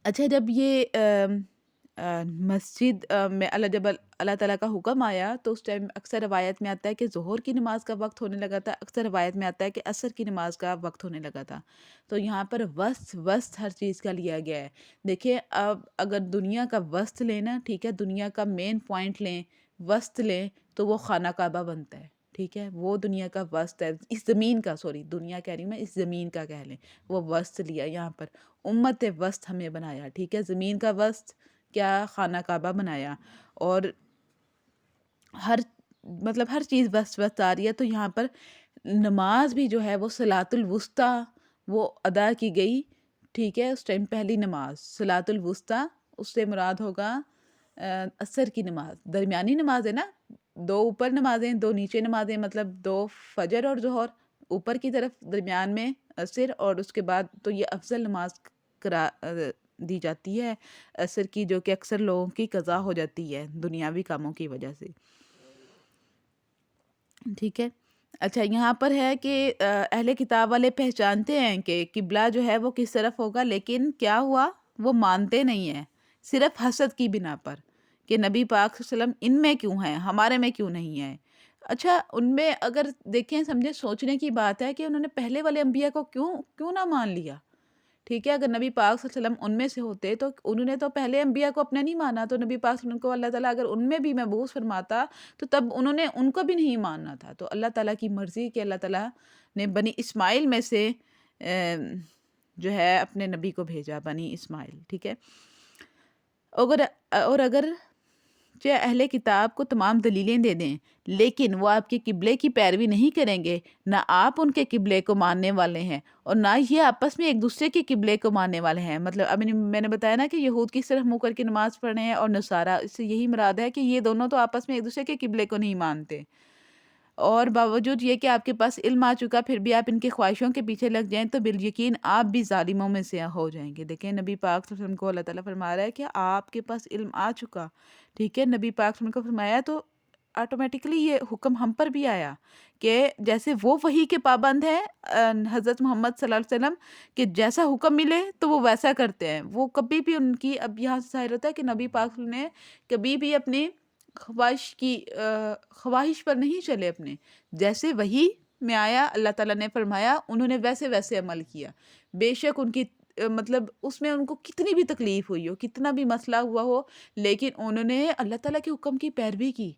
اچھا جب یہ مسجد میں جب اللہ تعالیٰ کا حکم آیا تو اس ٹائم اکثر روایت میں آتا ہے کہ ظہر کی نماز کا وقت ہونے لگا تھا، اکثر روایت میں آتا ہے کہ عصر کی نماز کا وقت ہونے لگا تھا. تو یہاں پر وسط ہر چیز کا لیا گیا ہے. دیکھیں اب اگر دنیا کا وسط لینا، ٹھیک ہے، دنیا کا مین پوائنٹ لیں، وسط لیں، تو وہ خانہ کعبہ بنتا ہے. ٹھیک ہے. وہ دنیا کا وسط ہے، اس زمین کا، سوری دنیا کہہ رہی ہوں میں، اس زمین کا کہہ لیں، وہ وسط لیا یہاں پر. امت وسط ہمیں بنایا. ٹھیک ہے. زمین کا وسط کیا؟ خانہ کعبہ بنایا. اور ہر چیز وسط آ رہی ہے. تو یہاں پر نماز بھی جو ہے وہ صلاۃ الوسطیٰ وہ ادا کی گئی. ٹھیک ہے. اس ٹائم پہلی نماز صلاۃ الوسطیٰ، اس سے مراد ہوگا عصر کی نماز. درمیانی نماز ہے نا، دو اوپر نمازیں، دو نیچے نمازیں، مطلب دو فجر اور ظہر اوپر کی طرف، درمیان میں عصر، اور اس کے بعد تو یہ افضل نماز دی جاتی ہے عصر کی، جو کہ اکثر لوگوں کی قضا ہو جاتی ہے دنیاوی کاموں کی وجہ سے. ٹھیک ہے. اچھا یہاں پر ہے کہ اہل کتاب والے پہچانتے ہیں کہ قبلہ جو ہے وہ کس طرف ہوگا، لیکن کیا ہوا، وہ مانتے نہیں ہیں صرف حسد کی بنا پر کہ نبی پاک صلی اللہ علیہ وسلم ان میں کیوں ہیں، ہمارے میں کیوں نہیں ہے. اچھا ان میں اگر دیکھیں سمجھیں، سوچنے کی بات ہے کہ انہوں نے پہلے والے انبیاء کو کیوں نہ مان لیا. ٹھیک ہے. اگر نبی پاک صلی اللہ علیہ وسلم ان میں سے ہوتے تو انہوں نے تو پہلے انبیاء کو اپنا نہیں مانا. تو نبی پاک صلی اللہ علیہ وسلم کو اللہ تعالیٰ اگر ان میں بھی مبعوث فرماتا تو تب انہوں نے ان کو بھی نہیں ماننا تھا. تو اللہ تعالیٰ کی مرضی کہ اللہ تعالیٰ نے بنی اسماعیل میں سے جو ہے اپنے نبی کو بھیجا، بنی اسماعیل. ٹھیک ہے. اگر چاہے اہل کتاب کو تمام دلیلیں دے دیں لیکن وہ آپ کے قبلے کی پیروی نہیں کریں گے، نہ آپ ان کے قبلے کو ماننے والے ہیں اور نہ یہ آپس میں ایک دوسرے کے قبلے کو ماننے والے ہیں. مطلب اب میں نے بتایا نا کہ یہود کی طرف منہ کر کے نماز پڑھنے ہیں، اور نصارہ، اس سے یہی مراد ہے کہ یہ دونوں تو آپس میں ایک دوسرے کے قبلے کو نہیں مانتے. اور باوجود یہ کہ آپ کے پاس علم آ چکا پھر بھی آپ ان کی خواہشوں کے پیچھے لگ جائیں تو بالیقین آپ بھی ظالموں میں سے ہو جائیں گے. دیکھیں نبی پاک صلی اللہ علیہ وسلم کو اللہ تعالیٰ فرما رہا ہے کہ آپ کے پاس علم آ چکا. ٹھیک ہے. نبی پاک صلی اللہ علیہ وسلم کو فرمایا تو آٹومیٹکلی یہ حکم ہم پر بھی آیا کہ جیسے وہ وحی کے پابند ہیں حضرت محمد صلی اللہ علیہ وسلم، کہ جیسا حکم ملے تو وہ ویسا کرتے ہیں. وہ کبھی بھی ان کی، اب یہاں سے ظاہر ہوتا ہے کہ نبی پاک نے کبھی بھی اپنی خواہش پر نہیں چلے. اپنے جیسے وحی میں آیا اللہ تعالیٰ نے فرمایا انہوں نے ویسے ویسے عمل کیا، بے شک ان کی مطلب اس میں ان کو کتنی بھی تکلیف ہوئی ہو، کتنا بھی مسئلہ ہوا ہو، لیکن انہوں نے اللہ تعالیٰ کے حکم کی پیروی کی۔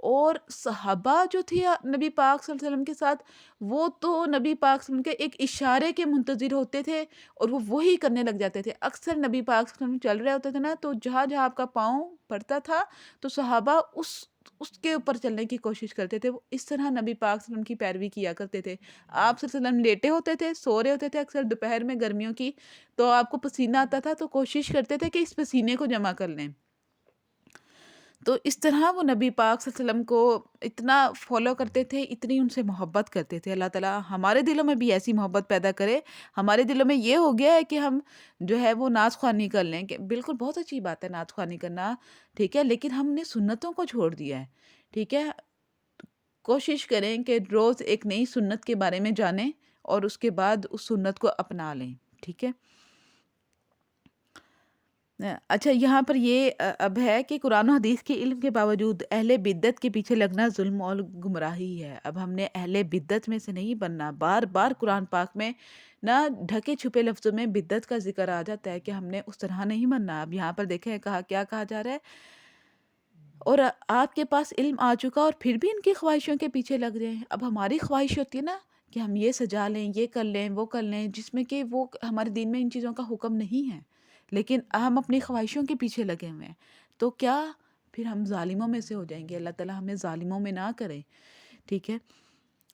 اور صحابہ جو تھے نبی پاک صلی اللہ علیہ وسلم کے ساتھ، وہ تو نبی پاک صلی اللہ علیہ وسلم کے ایک اشارے کے منتظر ہوتے تھے اور وہ وہی کرنے لگ جاتے تھے۔ اکثر نبی پاک صلی اللہ علیہ وسلم چل رہے ہوتے تھے نا، تو جہاں جہاں آپ کا پاؤں پڑتا تھا تو صحابہ اس کے اوپر چلنے کی کوشش کرتے تھے۔ وہ اس طرح نبی پاک صلی اللہ علیہ وسلم کی پیروی کیا کرتے تھے۔ آپ صلی اللہ علیہ وسلم لیٹے ہوتے تھے، سو رہے ہوتے تھے اکثر دوپہر میں گرمیوں کی، تو آپ کو پسینہ آتا تھا تو کوشش کرتے تھے کہ اس پسینے کو جمع کر لیں۔ تو اس طرح وہ نبی پاک صلی اللہ علیہ وسلم کو اتنا فالو کرتے تھے، اتنی ان سے محبت کرتے تھے۔ اللہ تعالیٰ ہمارے دلوں میں بھی ایسی محبت پیدا کرے۔ ہمارے دلوں میں یہ ہو گیا ہے کہ ہم جو ہے وہ ناز خوانی کر لیں، کہ بالکل بہت اچھی بات ہے ناز خوانی کرنا، ٹھیک ہے، لیکن ہم نے سنتوں کو چھوڑ دیا ہے، ٹھیک ہے۔ کوشش کریں کہ روز ایک نئی سنت کے بارے میں جانیں اور اس کے بعد اس سنت کو اپنا لیں، ٹھیک ہے۔ اچھا، یہاں پر یہ اب ہے کہ قرآن و حدیث کے علم کے باوجود اہل بدعت کے پیچھے لگنا ظلم اور گمراہی ہے۔ اب ہم نے اہل بدعت میں سے نہیں بننا۔ بار بار قرآن پاک میں نہ ڈھکے چھپے لفظوں میں بدعت کا ذکر آ جاتا ہے کہ ہم نے اس طرح نہیں بننا۔ اب یہاں پر دیکھیں کیا کہا جا رہا ہے، اور آپ کے پاس علم آ چکا اور پھر بھی ان کی خواہشوں کے پیچھے لگ رہے ہیں۔ اب ہماری خواہش ہوتی ہے نا کہ ہم یہ سجا لیں، یہ کر لیں، وہ کر لیں، جس میں کہ وہ ہمارے دین میں ان چیزوں کا حکم نہیں ہے، لیکن ہم اپنی خواہشوں کے پیچھے لگے ہوئے ہیں، تو کیا پھر ہم ظالموں میں سے ہو جائیں گے؟ اللہ تعالیٰ ہمیں ظالموں میں نہ کرے، ٹھیک ہے۔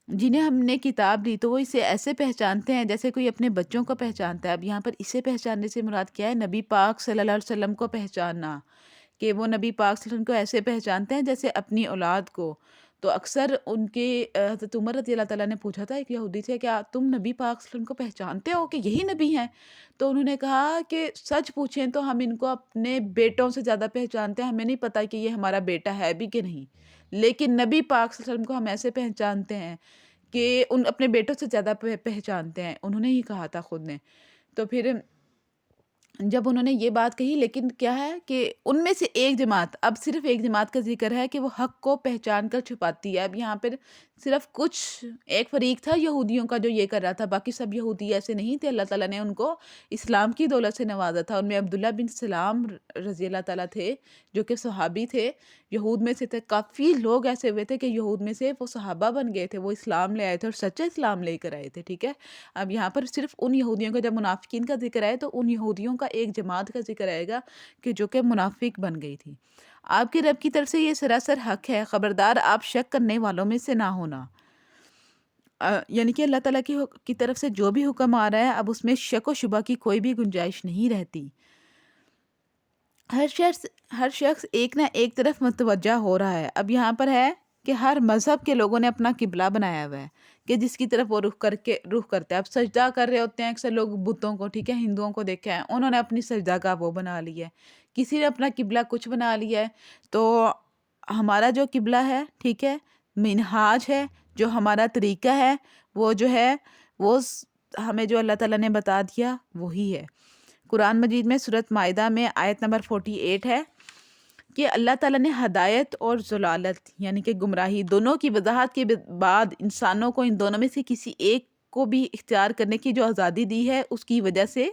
جنہیں ہم نے کتاب دی تو وہ اسے ایسے پہچانتے ہیں جیسے کوئی اپنے بچوں کو پہچانتا ہے۔ اب یہاں پر اسے پہچاننے سے مراد کیا ہے؟ نبی پاک صلی اللہ علیہ وسلم کو پہچاننا، کہ وہ نبی پاک صلی اللہ علیہ وسلم کو ایسے پہچانتے ہیں جیسے اپنی اولاد کو۔ تو اکثر ان کے حضرت عمر رضی اللہ تعالیٰ نے پوچھا تھا ایک یہودی سے، کیا تم نبی پاک صلی اللہ علیہ وسلم کو پہچانتے ہو کہ یہی نبی ہیں؟ تو انہوں نے کہا کہ سچ پوچھیں تو ہم ان کو اپنے بیٹوں سے زیادہ پہچانتے ہیں، ہمیں نہیں پتہ کہ یہ ہمارا بیٹا ہے بھی کہ نہیں، لیکن نبی پاک صلی اللہ علیہ وسلم کو ہم ایسے پہچانتے ہیں کہ ان اپنے بیٹوں سے زیادہ پہچانتے ہیں۔ انہوں نے ہی کہا تھا خود نے۔ تو پھر جب انہوں نے یہ بات کہی، لیکن کیا ہے کہ ان میں سے ایک جماعت، اب صرف ایک جماعت کا ذکر ہے کہ وہ حق کو پہچان کر چھپاتی ہے۔ اب یہاں پر صرف کچھ ایک فریق تھا یہودیوں کا جو یہ کر رہا تھا، باقی سب یہودی ایسے نہیں تھے۔ اللہ تعالیٰ نے ان کو اسلام کی دولت سے نوازا تھا۔ ان میں عبداللہ بن سلام رضی اللہ تعالیٰ تھے جو کہ صحابی تھے، یہود میں سے تھے۔ کافی لوگ ایسے ہوئے تھے کہ یہود میں سے وہ صحابہ بن گئے تھے، وہ اسلام لے آئے تھے اور سچا اسلام لے کر آئے تھے، ٹھیک ہے۔ اب یہاں پر صرف ان یہودیوں کا، جب منافقین کا ذکر آئے تو ان یہودیوں کا ایک جماعت کا ذکر آئے گا کہ جو کہ منافق بن گئی تھی۔ آپ کے رب کی طرف سے یہ سراسر حق ہے، خبردار آپ شک کرنے والوں میں سے نہ ہونا۔ یعنی کہ اللہ تعالیٰ کی طرف سے جو بھی حکم آ رہا ہے اب اس میں شک و شبہ کی کوئی بھی گنجائش نہیں رہتی۔ ہر شخص ایک نہ ایک طرف متوجہ ہو رہا ہے۔ اب یہاں پر ہے کہ ہر مذہب کے لوگوں نے اپنا قبلہ بنایا ہوا ہے کہ جس کی طرف وہ رخ کرتے ہیں۔ اب سجدہ کر رہے ہوتے ہیں اکثر لوگ بتوں کو، ٹھیک ہے، ہندوؤں کو دیکھا ہے، انہوں نے اپنی سجدہ کا وہ بنا لیا ہے، کسی نے اپنا قبلہ کچھ بنا لیا ہے۔ تو ہمارا جو قبلہ ہے، ٹھیک ہے، منہاج ہے، جو ہمارا طریقہ ہے، وہ جو ہے وہ ہمیں جو اللہ تعالیٰ نے بتا دیا وہی ہے۔ قرآن مجید میں سورۃ مائدہ میں آیت نمبر 48 ہے کہ اللہ تعالیٰ نے ہدایت اور ضلالت یعنی کہ گمراہی دونوں کی وضاحت کے بعد انسانوں کو ان دونوں میں سے کسی ایک کو بھی اختیار کرنے کی جو آزادی دی ہے، اس کی وجہ سے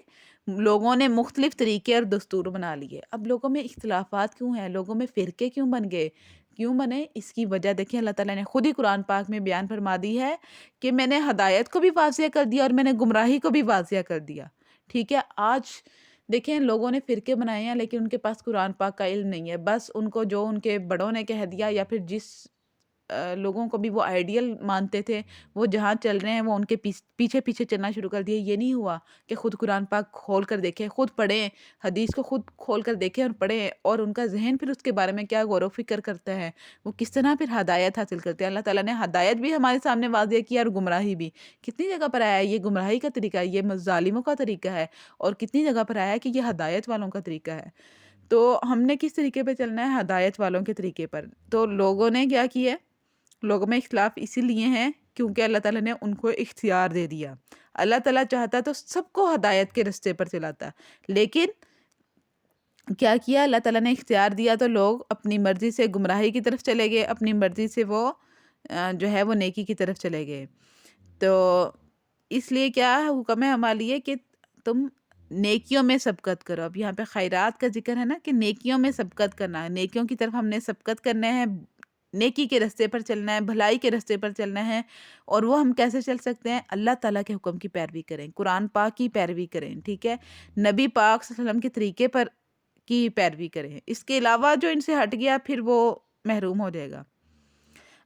لوگوں نے مختلف طریقے اور دستور بنا لیے۔ اب لوگوں میں اختلافات کیوں ہیں؟ لوگوں میں فرقے کیوں بن گئے؟ کیوں بنے؟ اس کی وجہ دیکھیں اللہ تعالیٰ نے خود ہی قرآن پاک میں بیان فرما دی ہے کہ میں نے ہدایت کو بھی واضح کر دیا اور میں نے گمراہی کو بھی واضح کر دیا، ٹھیک ہے۔ آج دیکھیں لوگوں نے فرقے بنائے ہیں لیکن ان کے پاس قرآن پاک کا علم نہیں ہے، بس ان کو جو ان کے بڑوں نے کہہ دیا یا پھر جس لوگوں کو بھی وہ آئیڈیل مانتے تھے وہ جہاں چل رہے ہیں وہ ان کے پیچھے پیچھے چلنا شروع کر دیا۔ یہ نہیں ہوا کہ خود قرآن پاک کھول کر دیکھیں، خود پڑھیں، حدیث کو خود کھول کر دیکھیں اور پڑھیں، اور ان کا ذہن پھر اس کے بارے میں کیا غور و فکر کرتا ہے، وہ کس طرح پھر ہدایت حاصل کرتے ہیں۔ اللہ تعالیٰ نے ہدایت بھی ہمارے سامنے واضح کیا اور گمراہی بھی۔ کتنی جگہ پر آیا ہے یہ گمراہی کا طریقہ ہے، یہ ظالموں کا طریقہ ہے، اور کتنی جگہ پر آیا ہے کہ یہ ہدایت والوں کا طریقہ ہے۔ تو ہم نے کس طریقے پہ چلنا ہے؟ ہدایت والوں کے طریقے پر۔ تو لوگوں نے کیا کیا ہے؟ لوگوں میں اختلاف اسی لیے ہیں کیونکہ اللہ تعالیٰ نے ان کو اختیار دے دیا۔ اللہ تعالیٰ چاہتا تو سب کو ہدایت کے رستے پر چلاتا، لیکن کیا کیا؟ اللہ تعالیٰ نے اختیار دیا تو لوگ اپنی مرضی سے گمراہی کی طرف چلے گئے، اپنی مرضی سے وہ جو ہے وہ نیکی کی طرف چلے گئے۔ تو اس لیے کیا حکم ہے ہمارے لیے کہ تم نیکیوں میں سبقت کرو. اب یہاں پہ خیرات کا ذکر ہے نا کہ نیکیوں میں سبقت کرنا ہے، نیکیوں کی طرف ہم نے سبقت کرنا ہے، نیکی کے راستے پر چلنا ہے، بھلائی کے راستے پر چلنا ہے. اور وہ ہم کیسے چل سکتے ہیں؟ اللہ تعالیٰ کے حکم کی پیروی کریں، قرآن پاک کی پیروی کریں، ٹھیک ہے، نبی پاک صلی اللہ علیہ وسلم کے طریقے پر کی پیروی کریں. اس کے علاوہ جو ان سے ہٹ گیا پھر وہ محروم ہو جائے گا.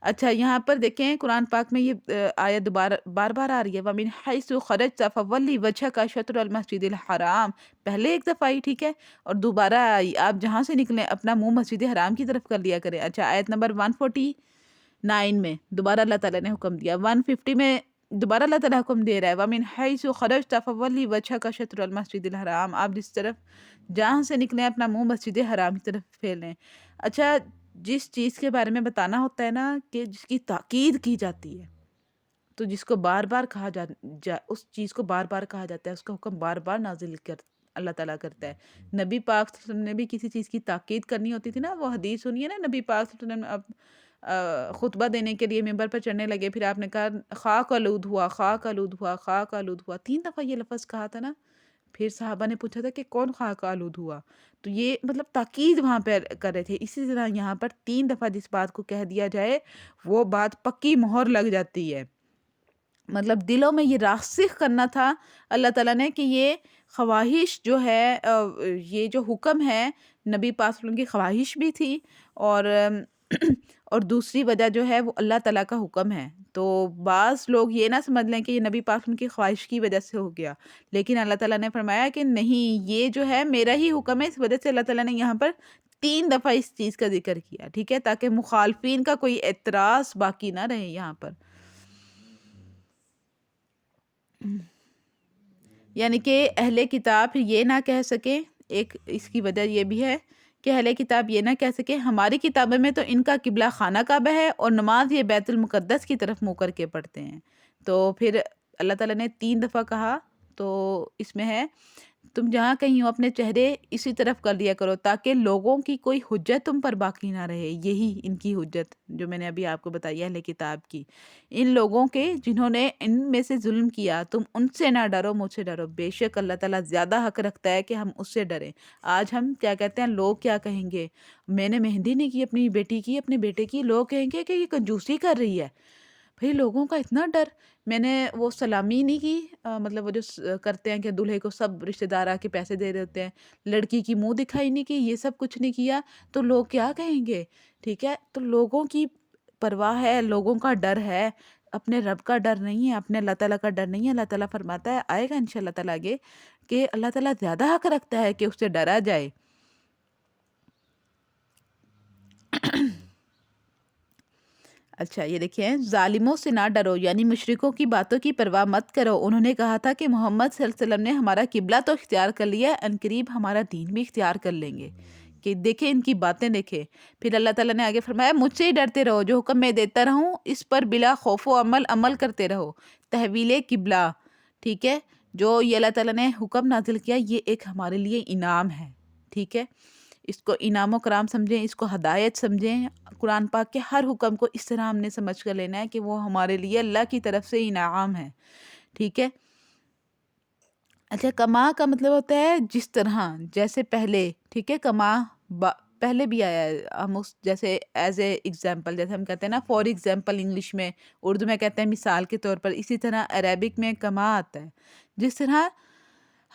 اچھا یہاں پر دیکھیں قرآن پاک میں یہ آیت دوبارہ بار بار آ رہی ہے، وَمِنْ حَيْثُ خَرَجْتَ فَوَلِّ وَجْهَكَ شَطْرَ الْمَسْجِدِ الْحَرَامِ. پہلے ایک دفعہ آئی، ٹھیک ہے، اور دوبارہ آئی، آپ جہاں سے نکلیں اپنا منہ مسجد حرام کی طرف کر لیا کریں. اچھا آیت نمبر 149 میں دوبارہ اللہ تعالیٰ نے حکم دیا. 150 میں دوبارہ اللہ تعالیٰ حکم دے رہا ہے، وَمِنْ حَيْثُ خَرَجْتَ فَوَلِّ وَجْهَكَ شَطْرَ الْمَسْجِدِ الْحَرَامِ. آپ جس طرف جہاں سے نکلیں اپنا منہ مسجد حرام کی طرف پھیلیں. اچھا جس چیز کے بارے میں بتانا ہوتا ہے نا کہ جس کی تاکید کی جاتی ہے، تو جس کو بار بار اس چیز کو بار بار کہا جاتا ہے، اس کا حکم بار بار نازل اللہ تعالیٰ کرتا ہے. نبی پاک صلی اللہ علیہ وسلم نے بھی کسی چیز کی تاکید کرنی ہوتی تھی نا، وہ حدیث سنیے نا، نبی پاک صلی اللہ علیہ وسلم اب خطبہ دینے کے لیے ممبر پر چڑھنے لگے، پھر آپ نے کہا خاک آلود ہوا، خاک آلود ہوا، خاک آلود ہوا، 3 دفعہ یہ لفظ کہا تھا نا. پھر صحابہ نے پوچھا تھا کہ کون خاک آلود ہوا، تو یہ مطلب تاکید وہاں پہ کر رہے تھے. اسی طرح یہاں پر 3 دفعہ جس بات کو کہہ دیا جائے وہ بات پکی مہر لگ جاتی ہے. مطلب دلوں میں یہ راسخ کرنا تھا اللہ تعالیٰ نے کہ یہ خواہش جو ہے یہ جو حکم ہے نبی پاک صلی اللہ علیہ وسلم کی خواہش بھی تھی، اور اور دوسری وجہ جو ہے وہ اللہ تعالیٰ کا حکم ہے. تو بعض لوگ یہ نہ سمجھ لیں کہ یہ نبی پاک صلی اللہ علیہ وسلم کی خواہش کی وجہ سے ہو گیا، لیکن اللہ تعالیٰ نے فرمایا کہ نہیں، یہ جو ہے میرا ہی حکم ہے. اس وجہ سے اللہ تعالیٰ نے یہاں پر 3 دفعہ اس چیز کا ذکر کیا، ٹھیک ہے، تاکہ مخالفین کا کوئی اعتراض باقی نہ رہے یہاں پر. یعنی کہ اہل کتاب پھر یہ نہ کہہ سکیں، ایک اس کی وجہ یہ بھی ہے کہ اہل کتاب یہ نہ کہہ سکیں ہماری کتابوں میں تو ان کا قبلہ خانہ کعبہ ہے اور نماز یہ بیت المقدس کی طرف منہ کر کے پڑھتے ہیں. تو پھر اللہ تعالیٰ نے 3 دفعہ کہا، تو اس میں ہے تم جہاں کہیں ہو اپنے چہرے اسی طرف کر لیا کرو تاکہ لوگوں کی کوئی حجت تم پر باقی نہ رہے. یہی ان کی حجت جو میں نے ابھی آپ کو بتائی ہے اہل کتاب کی، ان لوگوں کے جنہوں نے ان میں سے ظلم کیا، تم ان سے نہ ڈرو، مجھ سے ڈرو. بے شک اللہ تعالیٰ زیادہ حق رکھتا ہے کہ ہم اس سے ڈریں. آج ہم کیا کہتے ہیں، لوگ کیا کہیں گے، میں نے مہندی نہیں کی اپنی بیٹی کی، اپنے بیٹے کی، لوگ کہیں گے کہ یہ کنجوسی کر رہی ہے. بھئی لوگوں کا اتنا ڈر. میں نے وہ سلامی نہیں کی، مطلب وہ جو کرتے ہیں کہ دلہے کو سب رشتہ دار آ کے پیسے دے دیتے ہیں، لڑکی کی منہ دکھائی نہیں کی، یہ سب کچھ نہیں کیا، تو لوگ کیا کہیں گے. ٹھیک ہے، تو لوگوں کی پرواہ ہے، لوگوں کا ڈر ہے، اپنے رب کا ڈر نہیں ہے، اپنے اللہ تعالیٰ کا ڈر نہیں ہے. اللہ تعالیٰ فرماتا ہے، آئے گا انشاءاللہ تعالیٰ آگے، کہ اللہ تعالیٰ زیادہ حق رکھتا ہے کہ اس سے ڈرا جائے. اچھا یہ دیکھیں، ظالموں سے نہ ڈرو، یعنی مشرکوں کی باتوں کی پرواہ مت کرو. انہوں نے کہا تھا کہ محمد صلی اللہ علیہ وسلم نے ہمارا قبلہ تو اختیار کر لیا، عنقریب ہمارا دین بھی اختیار کر لیں گے. کہ دیکھیں ان کی باتیں دیکھیں. پھر اللہ تعالیٰ نے آگے فرمایا، مجھ سے ہی ڈرتے رہو، جو حکم میں دیتا رہوں اس پر بلا خوف و عمل کرتے رہو. تحویل قبلہ، ٹھیک ہے، جو یہ اللہ تعالیٰ نے حکم نازل کیا یہ ایک ہمارے لیے انعام ہے. ٹھیک ہے، اس کو انعام و کرام سمجھیں، اس کو ہدایت سمجھیں. قرآن پاک کے ہر حکم کو اس طرح ہم نے سمجھ کر لینا ہے کہ وہ ہمارے لیے اللہ کی طرف سے انعام ہے. ٹھیک ہے. اچھا کما کا مطلب ہوتا ہے جس طرح، جیسے پہلے، ٹھیک ہے، کما پہلے بھی آیا ہے. ہم اس جیسے ایز اے ایگزامپل، جیسے ہم کہتے ہیں نا فار ایگزامپل انگلش میں، اردو میں کہتے ہیں مثال کے طور پر، اسی طرح عربک میں کما آتا ہے. جس طرح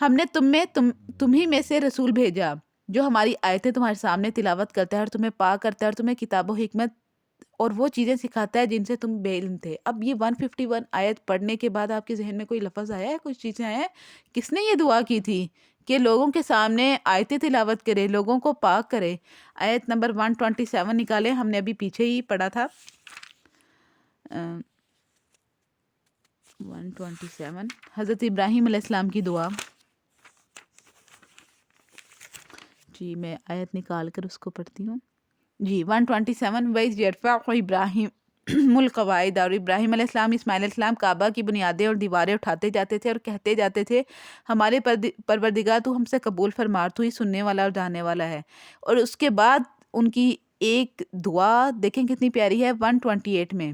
ہم نے تمہیں میں سے رسول بھیجا جو ہماری آیتیں تمہارے سامنے تلاوت کرتا ہے اور تمہیں پاک کرتا ہے اور تمہیں کتاب و حکمت اور وہ چیزیں سکھاتا ہے جن سے تم بے علم تھے. اب یہ 151 آیت پڑھنے کے بعد آپ کے ذہن میں کوئی لفظ آیا ہے، کچھ چیزیں آیا ہے؟ کس نے یہ دعا کی تھی کہ لوگوں کے سامنے آیتیں تلاوت کرے، لوگوں کو پاک کرے؟ آیت نمبر 127 نکالے، ہم نے ابھی پیچھے ہی پڑھا تھا. 127 حضرت ابراہیم علیہ السلام کی دعا. جی میں آیت نکال کر اس کو پڑھتی ہوں. جی 127 وَإِذْ يَرْفَعُ إِبْرَاهِيمُ الْقَوَاعِدَ، اور ابراہیم علیہ السلام، اسماعیل علیہ السلام کعبہ کی بنیادیں اور دیواریں اٹھاتے جاتے تھے اور کہتے جاتے تھے، ہمارے پروردگار تو ہم سے قبول فرما، تو ہی سننے والا اور جاننے والا ہے. اور اس کے بعد ان کی ایک دعا دیکھیں کتنی پیاری ہے 128 میں.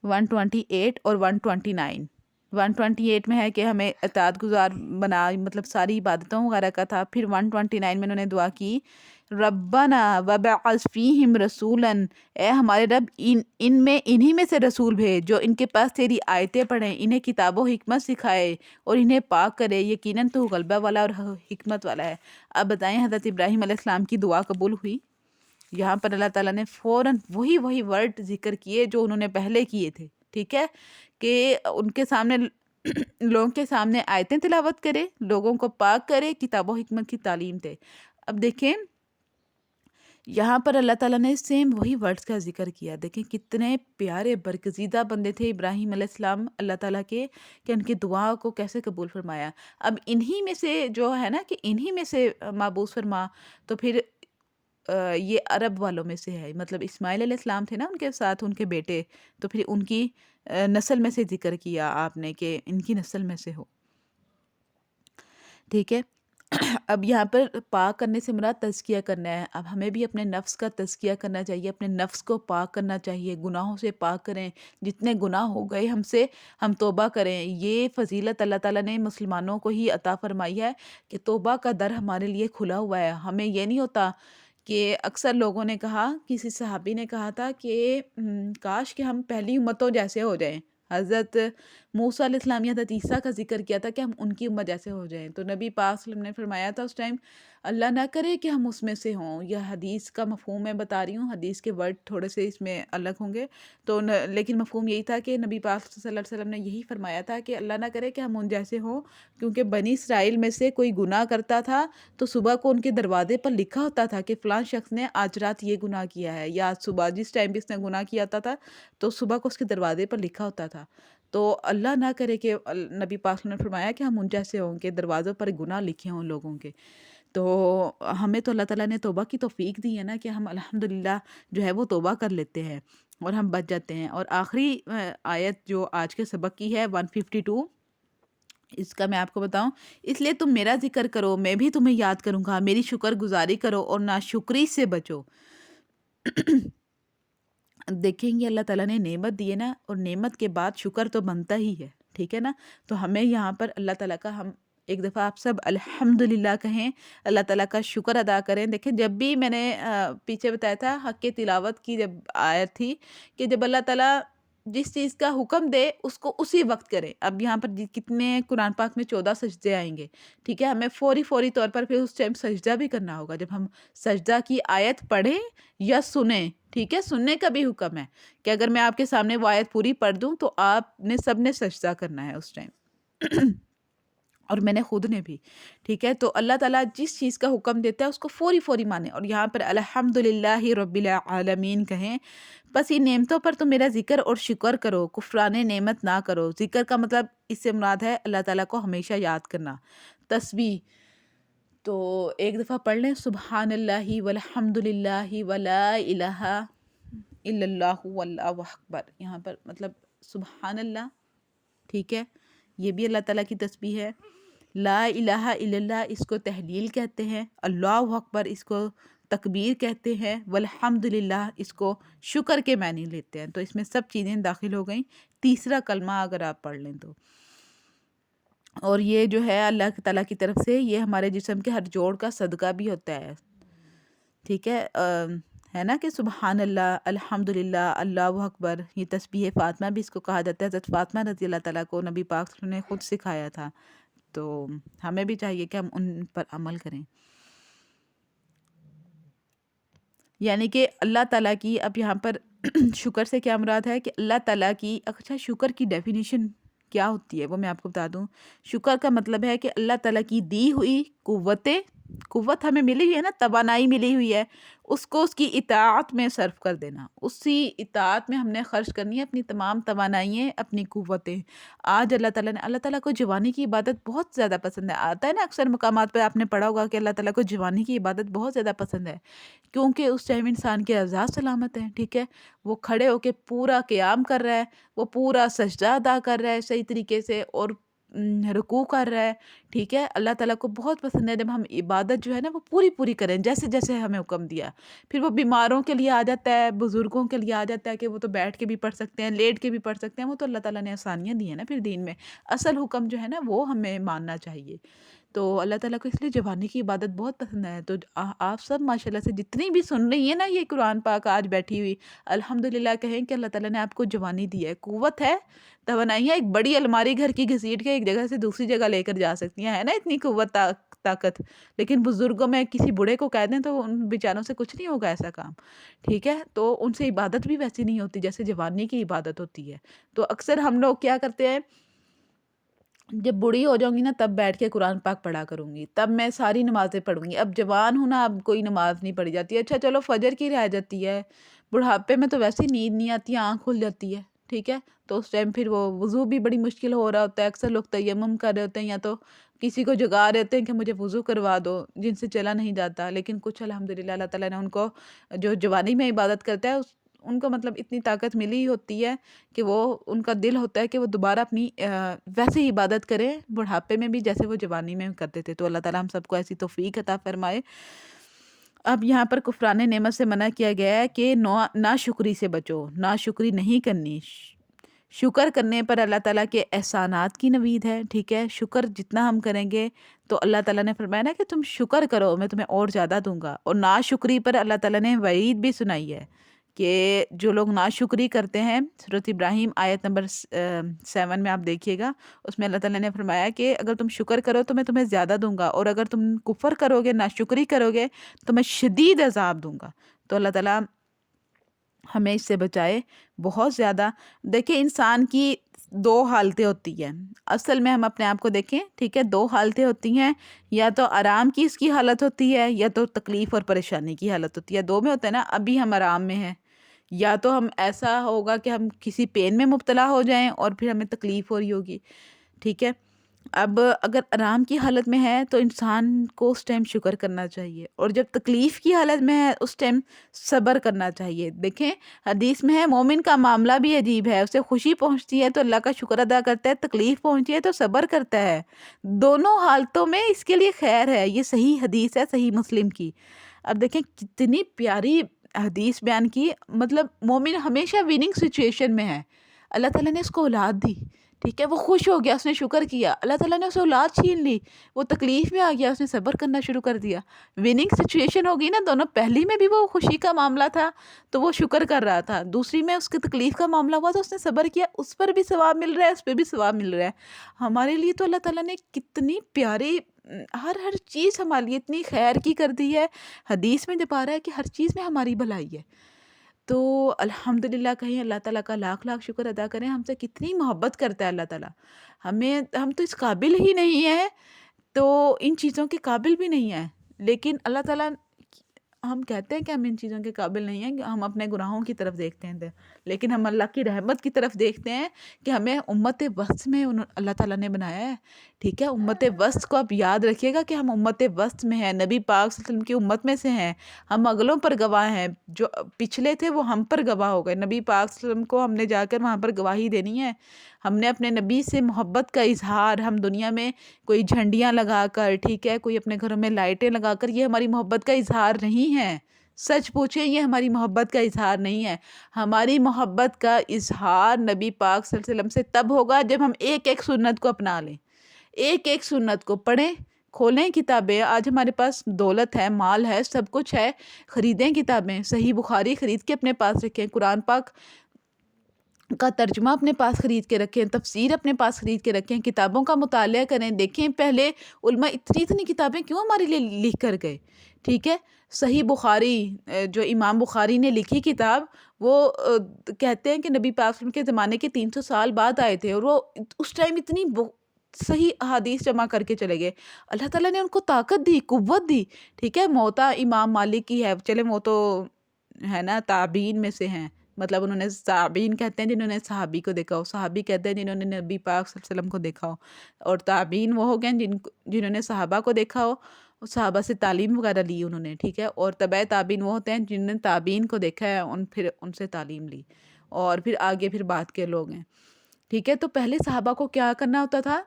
128 اور 129. 128 میں ہے کہ ہمیں اطاعت گزار بنا، مطلب ساری عبادتوں وغیرہ کا تھا. پھر 129 میں انہوں نے دعا کی ربنا وبعث فیہم رسولا، اے ہمارے رب انہی میں سے رسول بھیج جو ان کے پاس تیری آیتیں پڑھیں، انہیں کتاب و حکمت سکھائے اور انہیں پاک کرے، یقیناً تو غلبہ والا اور حکمت والا ہے. اب بتائیں حضرت ابراہیم علیہ السلام کی دعا قبول ہوئی؟ یہاں پر اللہ تعالیٰ نے فوراً وہی ورڈ ذکر کیے جو انہوں نے پہلے کیے تھے، ٹھیک ہے، کہ ان کے سامنے لوگوں کے سامنے آیتیں تلاوت کرے، لوگوں کو پاک کرے، کتاب و حکمت کی تعلیم دے. اب دیکھیں یہاں پر اللہ تعالیٰ نے سیم وہی ورڈز کا ذکر کیا. دیکھیں کتنے پیارے برگزیدہ بندے تھے ابراہیم علیہ السلام اللہ تعالیٰ کے، کہ ان کی دعا کو کیسے قبول فرمایا. اب انہی میں سے جو ہے نا کہ انہی میں سے مابعوث فرما، تو پھر یہ عرب والوں میں سے ہے، مطلب اسماعیل علیہ السلام تھے نا ان کے ساتھ ان کے بیٹے، تو پھر ان کی نسل میں سے ذکر کیا آپ نے کہ ان کی نسل میں سے ہو، ٹھیک ہے. اب یہاں پر پاک کرنے سے مراد تزکیہ کرنا ہے. اب ہمیں بھی اپنے نفس کا تزکیہ کرنا چاہیے، اپنے نفس کو پاک کرنا چاہیے، گناہوں سے پاک کریں، جتنے گناہ ہو گئے ہم سے ہم توبہ کریں. یہ فضیلت اللہ تعالیٰ نے مسلمانوں کو ہی عطا فرمائی ہے کہ توبہ کا در ہمارے لیے کھلا ہوا ہے. ہمیں یہ نہیں ہوتا کہ اکثر لوگوں نے کہا، کسی صحابی نے کہا تھا کہ کاش کہ ہم پہلی امتوں جیسے ہو جائیں. حضرت موسیٰ علیہ السلام یا حضرت عیسیٰ کا ذکر کیا تھا کہ ہم ان کی امت جیسے ہو جائیں، تو نبی پاک صلی اللہ علیہ وسلم نے فرمایا تھا اس ٹائم اللہ نہ کرے کہ ہم اس میں سے ہوں. یہ حدیث کا مفہوم میں بتا رہی ہوں، حدیث کے ورڈ تھوڑے سے اس میں الگ ہوں گے تو لیکن مفہوم یہی تھا کہ نبی پاک صلی اللہ علیہ وسلم نے یہی فرمایا تھا کہ اللہ نہ کرے کہ ہم ان جیسے ہوں، کیونکہ بنی اسرائیل میں سے کوئی گناہ کرتا تھا تو صبح کو ان کے دروازے پر لکھا ہوتا تھا کہ فلاں شخص نے آج رات یہ گناہ کیا ہے، یا آج صبح جس ٹائم بھی اس نے گناہ کیا ہوتا تھا تو صبح کو اس کے دروازے پر لکھا ہوتا تھا. تو اللہ نہ کرے کہ نبی پاک صلی اللہ علیہ وسلم نے فرمایا کہ ہم ان جیسے ہوں کہ دروازوں پر گناہ لکھے ہوں لوگوں کے. تو ہمیں تو اللہ تعالیٰ نے توبہ کی توفیق دی ہے نا کہ ہم الحمدللہ جو ہے وہ توبہ کر لیتے ہیں اور ہم بچ جاتے ہیں. اور آخری آیت جو آج کے سبق کی ہے 152، اس کا میں آپ کو بتاؤں، اس لیے تم میرا ذکر کرو میں بھی تمہیں یاد کروں گا، میری شکر گزاری کرو اور ناشکری سے بچو. دیکھیں گے اللہ تعالیٰ نے نعمت دی ہے نا، اور نعمت کے بعد شکر تو بنتا ہی ہے، ٹھیک ہے نا. تو ہمیں یہاں پر اللہ تعالیٰ کا، ہم ایک دفعہ آپ سب الحمدللہ کہیں، اللہ تعالیٰ کا شکر ادا کریں. دیکھیں جب بھی میں نے پیچھے بتایا تھا حق کی تلاوت کی جب آیت تھی کہ جب اللہ تعالیٰ جس چیز کا حکم دے اس کو اسی وقت کرے. اب یہاں پر کتنے قرآن پاک میں 14 سجدے آئیں گے، ٹھیک ہے، ہمیں فوری طور پر پھر اس ٹائم سجدہ بھی کرنا ہوگا جب ہم سجدہ کی آیت پڑھیں یا سنیں. ٹھیک ہے، سننے کا بھی حکم ہے کہ اگر میں آپ کے سامنے وہ آیت پوری پڑھ دوں تو آپ نے سب نے سجدہ کرنا ہے اس ٹائم اور میں نے خود نے بھی، ٹھیک ہے. تو اللہ تعالیٰ جس چیز کا حکم دیتا ہے اس کو فوری مانیں. اور یہاں پر الحمدللہ رب العالمین کہیں. بس ان نعمتوں پر تو میرا ذکر اور شکر کرو، کفران نعمت نہ کرو. ذکر کا مطلب اس سے مراد ہے اللہ تعالیٰ کو ہمیشہ یاد کرنا. تسبیح تو ایک دفعہ پڑھ لیں سبحان اللہ والحمدللہ ولا الہ الا اللہ واللہ اکبر. یہاں پر مطلب سبحان اللہ، ٹھیک ہے، یہ بھی اللہ تعالیٰ کی تسبیح ہے. لا الہ الا اللہ اس کو تحلیل کہتے ہیں، اللہ اکبر اس کو تکبیر کہتے ہیں، والحمدللہ اس کو شکر کے معنی لیتے ہیں. تو اس میں سب چیزیں داخل ہو گئیں. تیسرا کلمہ اگر آپ پڑھ لیں تو، اور یہ جو ہے اللہ تعالیٰ کی طرف سے یہ ہمارے جسم کے ہر جوڑ کا صدقہ بھی ہوتا ہے، ٹھیک ہے نا، کہ سبحان اللہ الحمدللہ اللہ اکبر. یہ تسبیح فاطمہ بھی اس کو کہا جاتا ہے. حضرت فاطمہ رضی اللہ تعالیٰ کو نبی پاک صلی اللہ علیہ وسلم نے خود سکھایا تھا، تو ہمیں بھی چاہیے کہ ہم ان پر عمل کریں. یعنی کہ اللہ تعالیٰ کی، اب یہاں پر شکر سے کیا مراد ہے کہ اللہ تعالیٰ کی، اچھا شکر کی ڈیفینیشن کیا ہوتی ہے وہ میں آپ کو بتا دوں. شکر کا مطلب ہے کہ اللہ تعالیٰ کی دی ہوئی قوت ہمیں ملی ہوئی ہے نا، توانائی ملی ہوئی ہے، اس کو اس کی اطاعت میں صرف کر دینا. اسی اطاعت میں ہم نے خرچ کرنی ہے اپنی تمام توانائییں، اپنی قوتیں. آج اللہ تعالیٰ کو جوانی کی عبادت بہت زیادہ پسند ہے. آتا ہے نا اکثر مقامات پہ آپ نے پڑھا ہوگا کہ اللہ تعالیٰ کو جوانی کی عبادت بہت زیادہ پسند ہے، کیونکہ اس ٹائم انسان کے اعضاء سلامت ہیں، ٹھیک ہے، وہ کھڑے ہو کے پورا قیام کر رہا ہے، وہ پورا سجدہ ادا کر رہا ہے صحیح طریقے سے، اور رکوع کر رہا ہے، ٹھیک ہے، اللہ تعالیٰ کو بہت پسند ہے جب ہم عبادت جو ہے نا وہ پوری پوری کریں جیسے جیسے ہمیں حکم دیا۔ پھر وہ بیماروں کے لیے آ جاتا ہے، بزرگوں کے لیے آ جاتا ہے کہ وہ تو بیٹھ کے بھی پڑھ سکتے ہیں، لیٹ کے بھی پڑھ سکتے ہیں، وہ تو اللہ تعالیٰ نے آسانیاں دی ہیں نا پھر دین میں۔ اصل حکم جو ہے نا وہ ہمیں ماننا چاہیے۔ تو اللہ تعالیٰ کو اس لیے جوانی کی عبادت بہت پسند ہے۔ تو آپ سب ماشاءاللہ سے جتنی بھی سن رہی ہیں نا یہ قرآن پاک آج بیٹھی ہوئی، الحمدللہ کہیں کہ اللہ تعالیٰ نے آپ کو جوانی دی ہے، قوت ہے، توانائی ہے، ایک بڑی الماری گھر کی گھسیٹ کے ایک جگہ سے دوسری جگہ لے کر جا سکتی ہیں، ہے نا اتنی قوت طاقت۔ لیکن بزرگوں میں کسی بوڑھے کو کہہ دیں تو ان بیچاروں سے کچھ نہیں ہوگا ایسا کام، ٹھیک ہے، تو ان سے عبادت بھی ویسی نہیں ہوتی جیسے جوانی کی عبادت ہوتی ہے۔ تو اکثر ہم لوگ کیا کرتے ہیں، جب بوڑھی ہو جاؤں گی نا تب بیٹھ کے قرآن پاک پڑھا کروں گی، تب میں ساری نمازیں پڑھوں گی۔ اب جوان ہوں نا اب کوئی نماز نہیں پڑھی جاتی، اچھا چلو فجر کی رہ جاتی ہے، بڑھاپے میں تو ویسے ہی نیند نہیں آتی ہے، آنکھ کھل جاتی ہے، ٹھیک ہے، تو اس ٹائم پھر وہ وضو بھی بڑی مشکل ہو رہا ہوتا ہے، اکثر لوگ تیمم کر رہے ہوتے ہیں یا تو کسی کو جگا رہے ہوتے ہیں کہ مجھے وضو کروا دو، جن سے چلا نہیں جاتا۔ لیکن کچھ الحمدللہ اللہ تعالیٰ نے ان کو جو جوانی میں عبادت کرتا ہے ان کو مطلب اتنی طاقت ملی ہوتی ہے کہ وہ ان کا دل ہوتا ہے کہ وہ دوبارہ اپنی ویسے ہی عبادت کریں بڑھاپے میں بھی جیسے وہ جوانی میں کرتے تھے۔ تو اللہ تعالیٰ ہم سب کو ایسی توفیق عطا فرمائے۔ اب یہاں پر کفران نعمت سے منع کیا گیا ہے کہ ناشکری سے بچو، ناشکری نہیں کرنی۔ شکر کرنے پر اللہ تعالیٰ کے احسانات کی نوید ہے، ٹھیک ہے، شکر جتنا ہم کریں گے تو اللہ تعالیٰ نے فرمایا نا کہ تم شکر کرو میں تمہیں اور زیادہ دوں گا، اور ناشکری پر اللہ تعالیٰ نے وعید بھی سنائی ہے کہ جو لوگ ناشکری کرتے ہیں، سورۃ ابراہیم آیت نمبر 7 میں آپ دیکھیے گا، اس میں اللہ تعالیٰ نے فرمایا کہ اگر تم شکر کرو تو میں تمہیں زیادہ دوں گا، اور اگر تم کفر کرو گے، ناشکری کرو گے تو میں شدید عذاب دوں گا۔ تو اللہ تعالیٰ ہمیں اس سے بچائے بہت زیادہ۔ دیکھیں انسان کی دو حالتیں ہوتی ہیں، اصل میں ہم اپنے آپ کو دیکھیں، ٹھیک ہے، دو حالتیں ہوتی ہیں، یا تو آرام کی اس کی حالت ہوتی ہے یا تو تکلیف اور پریشانی کی حالت ہوتی ہے، دو میں ہوتا ہے نا۔ ابھی ہم آرام میں ہیں، یا تو ہم ایسا ہوگا کہ ہم کسی پین میں مبتلا ہو جائیں اور پھر ہمیں تکلیف ہو رہی ہوگی، ٹھیک ہے۔ اب اگر آرام کی حالت میں ہے تو انسان کو اس ٹائم شکر کرنا چاہیے، اور جب تکلیف کی حالت میں ہے اس ٹائم صبر کرنا چاہیے۔ دیکھیں حدیث میں ہے مومن کا معاملہ بھی عجیب ہے، اسے خوشی پہنچتی ہے تو اللہ کا شکر ادا کرتا ہے، تکلیف پہنچتی ہے تو صبر کرتا ہے، دونوں حالتوں میں اس کے لیے خیر ہے۔ یہ صحیح حدیث ہے، صحیح مسلم کی۔ اب دیکھیں کتنی پیاری حدیث بیان کی، مطلب مومن ہمیشہ وننگ سچویشن میں ہے، اللہ تعالیٰ نے اس کو اولاد دی، ٹھیک ہے، وہ خوش ہو گیا، اس نے شکر کیا، اللہ تعالیٰ نے اسے اولاد چھین لی، وہ تکلیف میں آ گیا، اس نے صبر کرنا شروع کر دیا، وننگ سچویشن ہوگی نا دونوں۔ پہلی میں بھی وہ خوشی کا معاملہ تھا تو وہ شکر کر رہا تھا، دوسری میں اس کی تکلیف کا معاملہ ہوا تو اس نے صبر کیا، اس پر بھی ثواب مل رہا ہے، اس پہ بھی ثواب مل رہا ہے۔ ہمارے لیے تو اللہ تعالیٰ نے کتنی پیاری ہر چیز ہمارے لیے اتنی خیر کی کر دی ہے، حدیث میں جب آ رہا ہے کہ ہر چیز میں ہماری بھلائی ہے۔ تو الحمدللہ کہیں اللہ تعالیٰ کا لاکھ لاکھ شکر ادا کریں، ہم سے کتنی محبت کرتا ہے اللہ تعالیٰ، ہم تو اس قابل ہی نہیں ہیں، تو ان چیزوں کے قابل بھی نہیں ہیں، لیکن اللہ تعالیٰ، ہم کہتے ہیں کہ ہم ان چیزوں کے قابل نہیں ہیں، کہ ہم اپنے گناہوں کی طرف دیکھتے ہیں لیکن ہم اللہ کی رحمت کی طرف دیکھتے ہیں کہ ہمیں امت وسط میں اللہ تعالیٰ نے بنایا ہے، ٹھیک ہے۔ امت وسط کو آپ یاد رکھیے گا کہ ہم امت وسط میں ہیں، نبی پاک صلی اللہ علیہ وسلم کی امت میں سے ہیں، ہم اگلوں پر گواہ ہیں، جو پچھلے تھے وہ ہم پر گواہ ہو گئے، نبی پاک صلی اللہ علیہ وسلم کو ہم نے جا کر وہاں پر گواہی دینی ہے، ہم نے اپنے نبی سے محبت کا اظہار، ہم دنیا میں کوئی جھنڈیاں لگا کر، ٹھیک ہے، کوئی اپنے گھروں میں لائٹیں لگا کر، یہ ہماری محبت کا اظہار نہیں ہے، سچ پوچھیں یہ ہماری محبت کا اظہار نہیں ہے۔ ہماری محبت کا اظہار نبی پاک صلی اللہ علیہ وسلم سے تب ہوگا جب ہم ایک ایک سنت کو اپنا لیں، ایک ایک سنت کو پڑھیں، کھولیں کتابیں، آج ہمارے پاس دولت ہے، مال ہے، سب کچھ ہے، خریدیں کتابیں، صحیح بخاری خرید کے اپنے پاس رکھیں، قرآن پاک کا ترجمہ اپنے پاس خرید کے رکھیں، تفسیر اپنے پاس خرید کے رکھیں، کتابوں کا مطالعہ کریں، دیکھیں پہلے علماء اتنی کتابیں کیوں ہمارے لیے لکھ کر گئے، ٹھیک ہے۔ صحیح بخاری جو امام بخاری نے لکھی کتاب، وہ کہتے ہیں کہ نبی پاک صلی اللہ علیہ وسلم کے زمانے کے 300 سال بعد آئے تھے، اور وہ اس ٹائم اتنی صحیح احادیث جمع کر کے چلے گئے، اللہ تعالیٰ نے ان کو طاقت دی، قوت دی، ٹھیک ہے۔ موطا امام مالک کی ہے، چلے وہ تو ہے نا تابعین میں سے ہیں، مطلب انہوں نے تابعین کہتے ہیں جنہوں نے صحابی کو دیکھا ہو، صحابی کہتے ہیں جنہوں نے نبی پاک صلی اللہ علیہ وسلم کو دیکھا ہو، اور تابعین وہ ہو گئے جنہوں نے صحابہ کو دیکھا ہو، صحابہ سے تعلیم وغیرہ لی انہوں نے، ٹھیک ہے، اور تبع تابعین وہ ہوتے ہیں جنہوں نے تابعین کو دیکھا ہے، پھر ان سے تعلیم لی، اور پھر آگے پھر بعد کے لوگ ہیں، ٹھیک ہے۔ تو پہلے صحابہ کو کیا کرنا ہوتا تھا،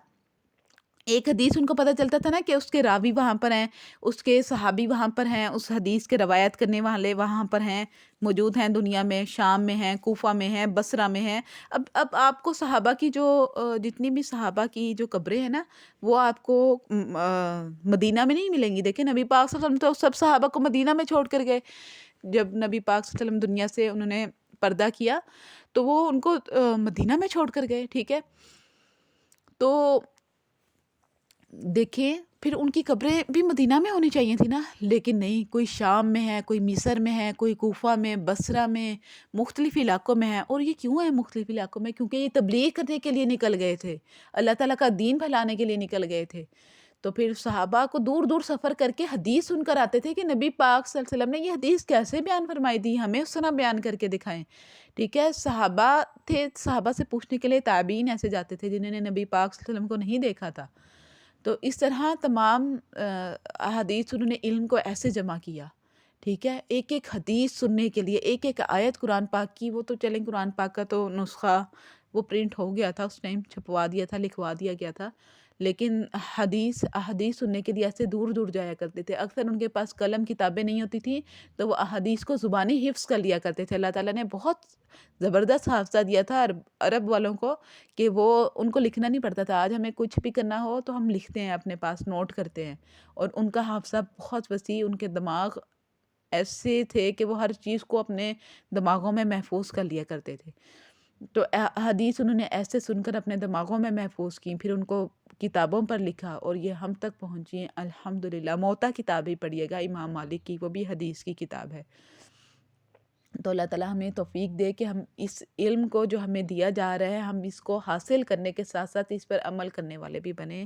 ایک حدیث ان کو پتہ چلتا تھا نا کہ اس کے راوی وہاں پر ہیں، اس کے صحابی وہاں پر ہیں، اس حدیث کے روایت کرنے والے وہاں پر ہیں، موجود ہیں دنیا میں، شام میں ہیں، کوفہ میں ہیں، بصرہ میں ہیں۔ اب آپ کو صحابہ کی جو جتنی بھی صحابہ کی جو قبریں ہیں نا، وہ آپ کو مدینہ میں نہیں ملیں گی۔ دیکھیں نبی پاک صلی اللہ علیہ وسلم تو سب صحابہ کو مدینہ میں چھوڑ کر گئے۔ جب نبی پاک صلی اللہ علیہ وسلم دنیا سے انہوں نے پردہ کیا تو وہ ان کو مدینہ میں چھوڑ کر گئے، ٹھیک ہے؟ تو دیکھیں پھر ان کی قبریں بھی مدینہ میں ہونی چاہیے تھی نا، لیکن نہیں، کوئی شام میں ہے، کوئی مصر میں ہے، کوئی کوفہ میں، بصرہ میں، مختلف علاقوں میں ہے۔ اور یہ کیوں ہے مختلف علاقوں میں؟ کیونکہ یہ تبلیغ کرنے کے لیے نکل گئے تھے، اللہ تعالیٰ کا دین پھیلانے کے لیے نکل گئے تھے۔ تو پھر صحابہ کو دور دور سفر کر کے حدیث سن کر آتے تھے کہ نبی پاک صلی اللہ علیہ وسلم نے یہ حدیث کیسے بیان فرمائی دی، ہمیں اس طرح بیان کر کے دکھائیں، ٹھیک ہے؟ صحابہ تھے، صحابہ سے پوچھنے کے لیے تابعین ایسے جاتے تھے جنہوں نے نبی پاک صلی اللہ علیہ وسلم کو نہیں دیکھا تھا۔ تو اس طرح تمام احادیث انہوں نے علم کو ایسے جمع کیا، ٹھیک ہے؟ ایک ایک حدیث سننے کے لیے، ایک ایک آیت قرآن پاک کی، وہ تو چلیں قرآن پاک کا تو نسخہ وہ پرنٹ ہو گیا تھا، اس ٹائم چھپوا دیا تھا، لکھوا دیا گیا تھا، لیکن احادیث سننے کے لیے ایسے دور دور جایا کرتے تھے۔ اکثر ان کے پاس قلم کتابیں نہیں ہوتی تھیں تو وہ احادیث کو زبانی حفظ کر لیا کرتے تھے۔ اللہ تعالیٰ نے بہت زبردست حافظہ دیا تھا عرب والوں کو کہ وہ ان کو لکھنا نہیں پڑتا تھا۔ آج ہمیں کچھ بھی کرنا ہو تو ہم لکھتے ہیں، اپنے پاس نوٹ کرتے ہیں، اور ان کا حافظہ بہت وسیع، ان کے دماغ ایسے تھے کہ وہ ہر چیز کو اپنے دماغوں میں محفوظ کر لیا کرتے تھے۔ تو حدیث انہوں نے ایسے سن کر اپنے دماغوں میں محفوظ کی، پھر ان کو کتابوں پر لکھا اور یہ ہم تک پہنچی ہیں الحمدللہ۔ موطا کتاب بھی پڑھیے گا امام مالک کی، وہ بھی حدیث کی کتاب ہے۔ تو اللہ تعالیٰ ہمیں توفیق دے کہ ہم اس علم کو جو ہمیں دیا جا رہا ہے، ہم اس کو حاصل کرنے کے ساتھ ساتھ اس پر عمل کرنے والے بھی بنیں،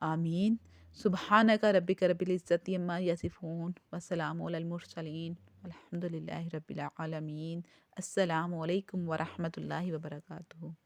آمین۔ سبحانک ربک رب العزت عما یصفون وسلام علی المرسلین الحمد للہ رب العالمین۔ السلام علیکم ورحمۃ اللہ وبرکاتہ۔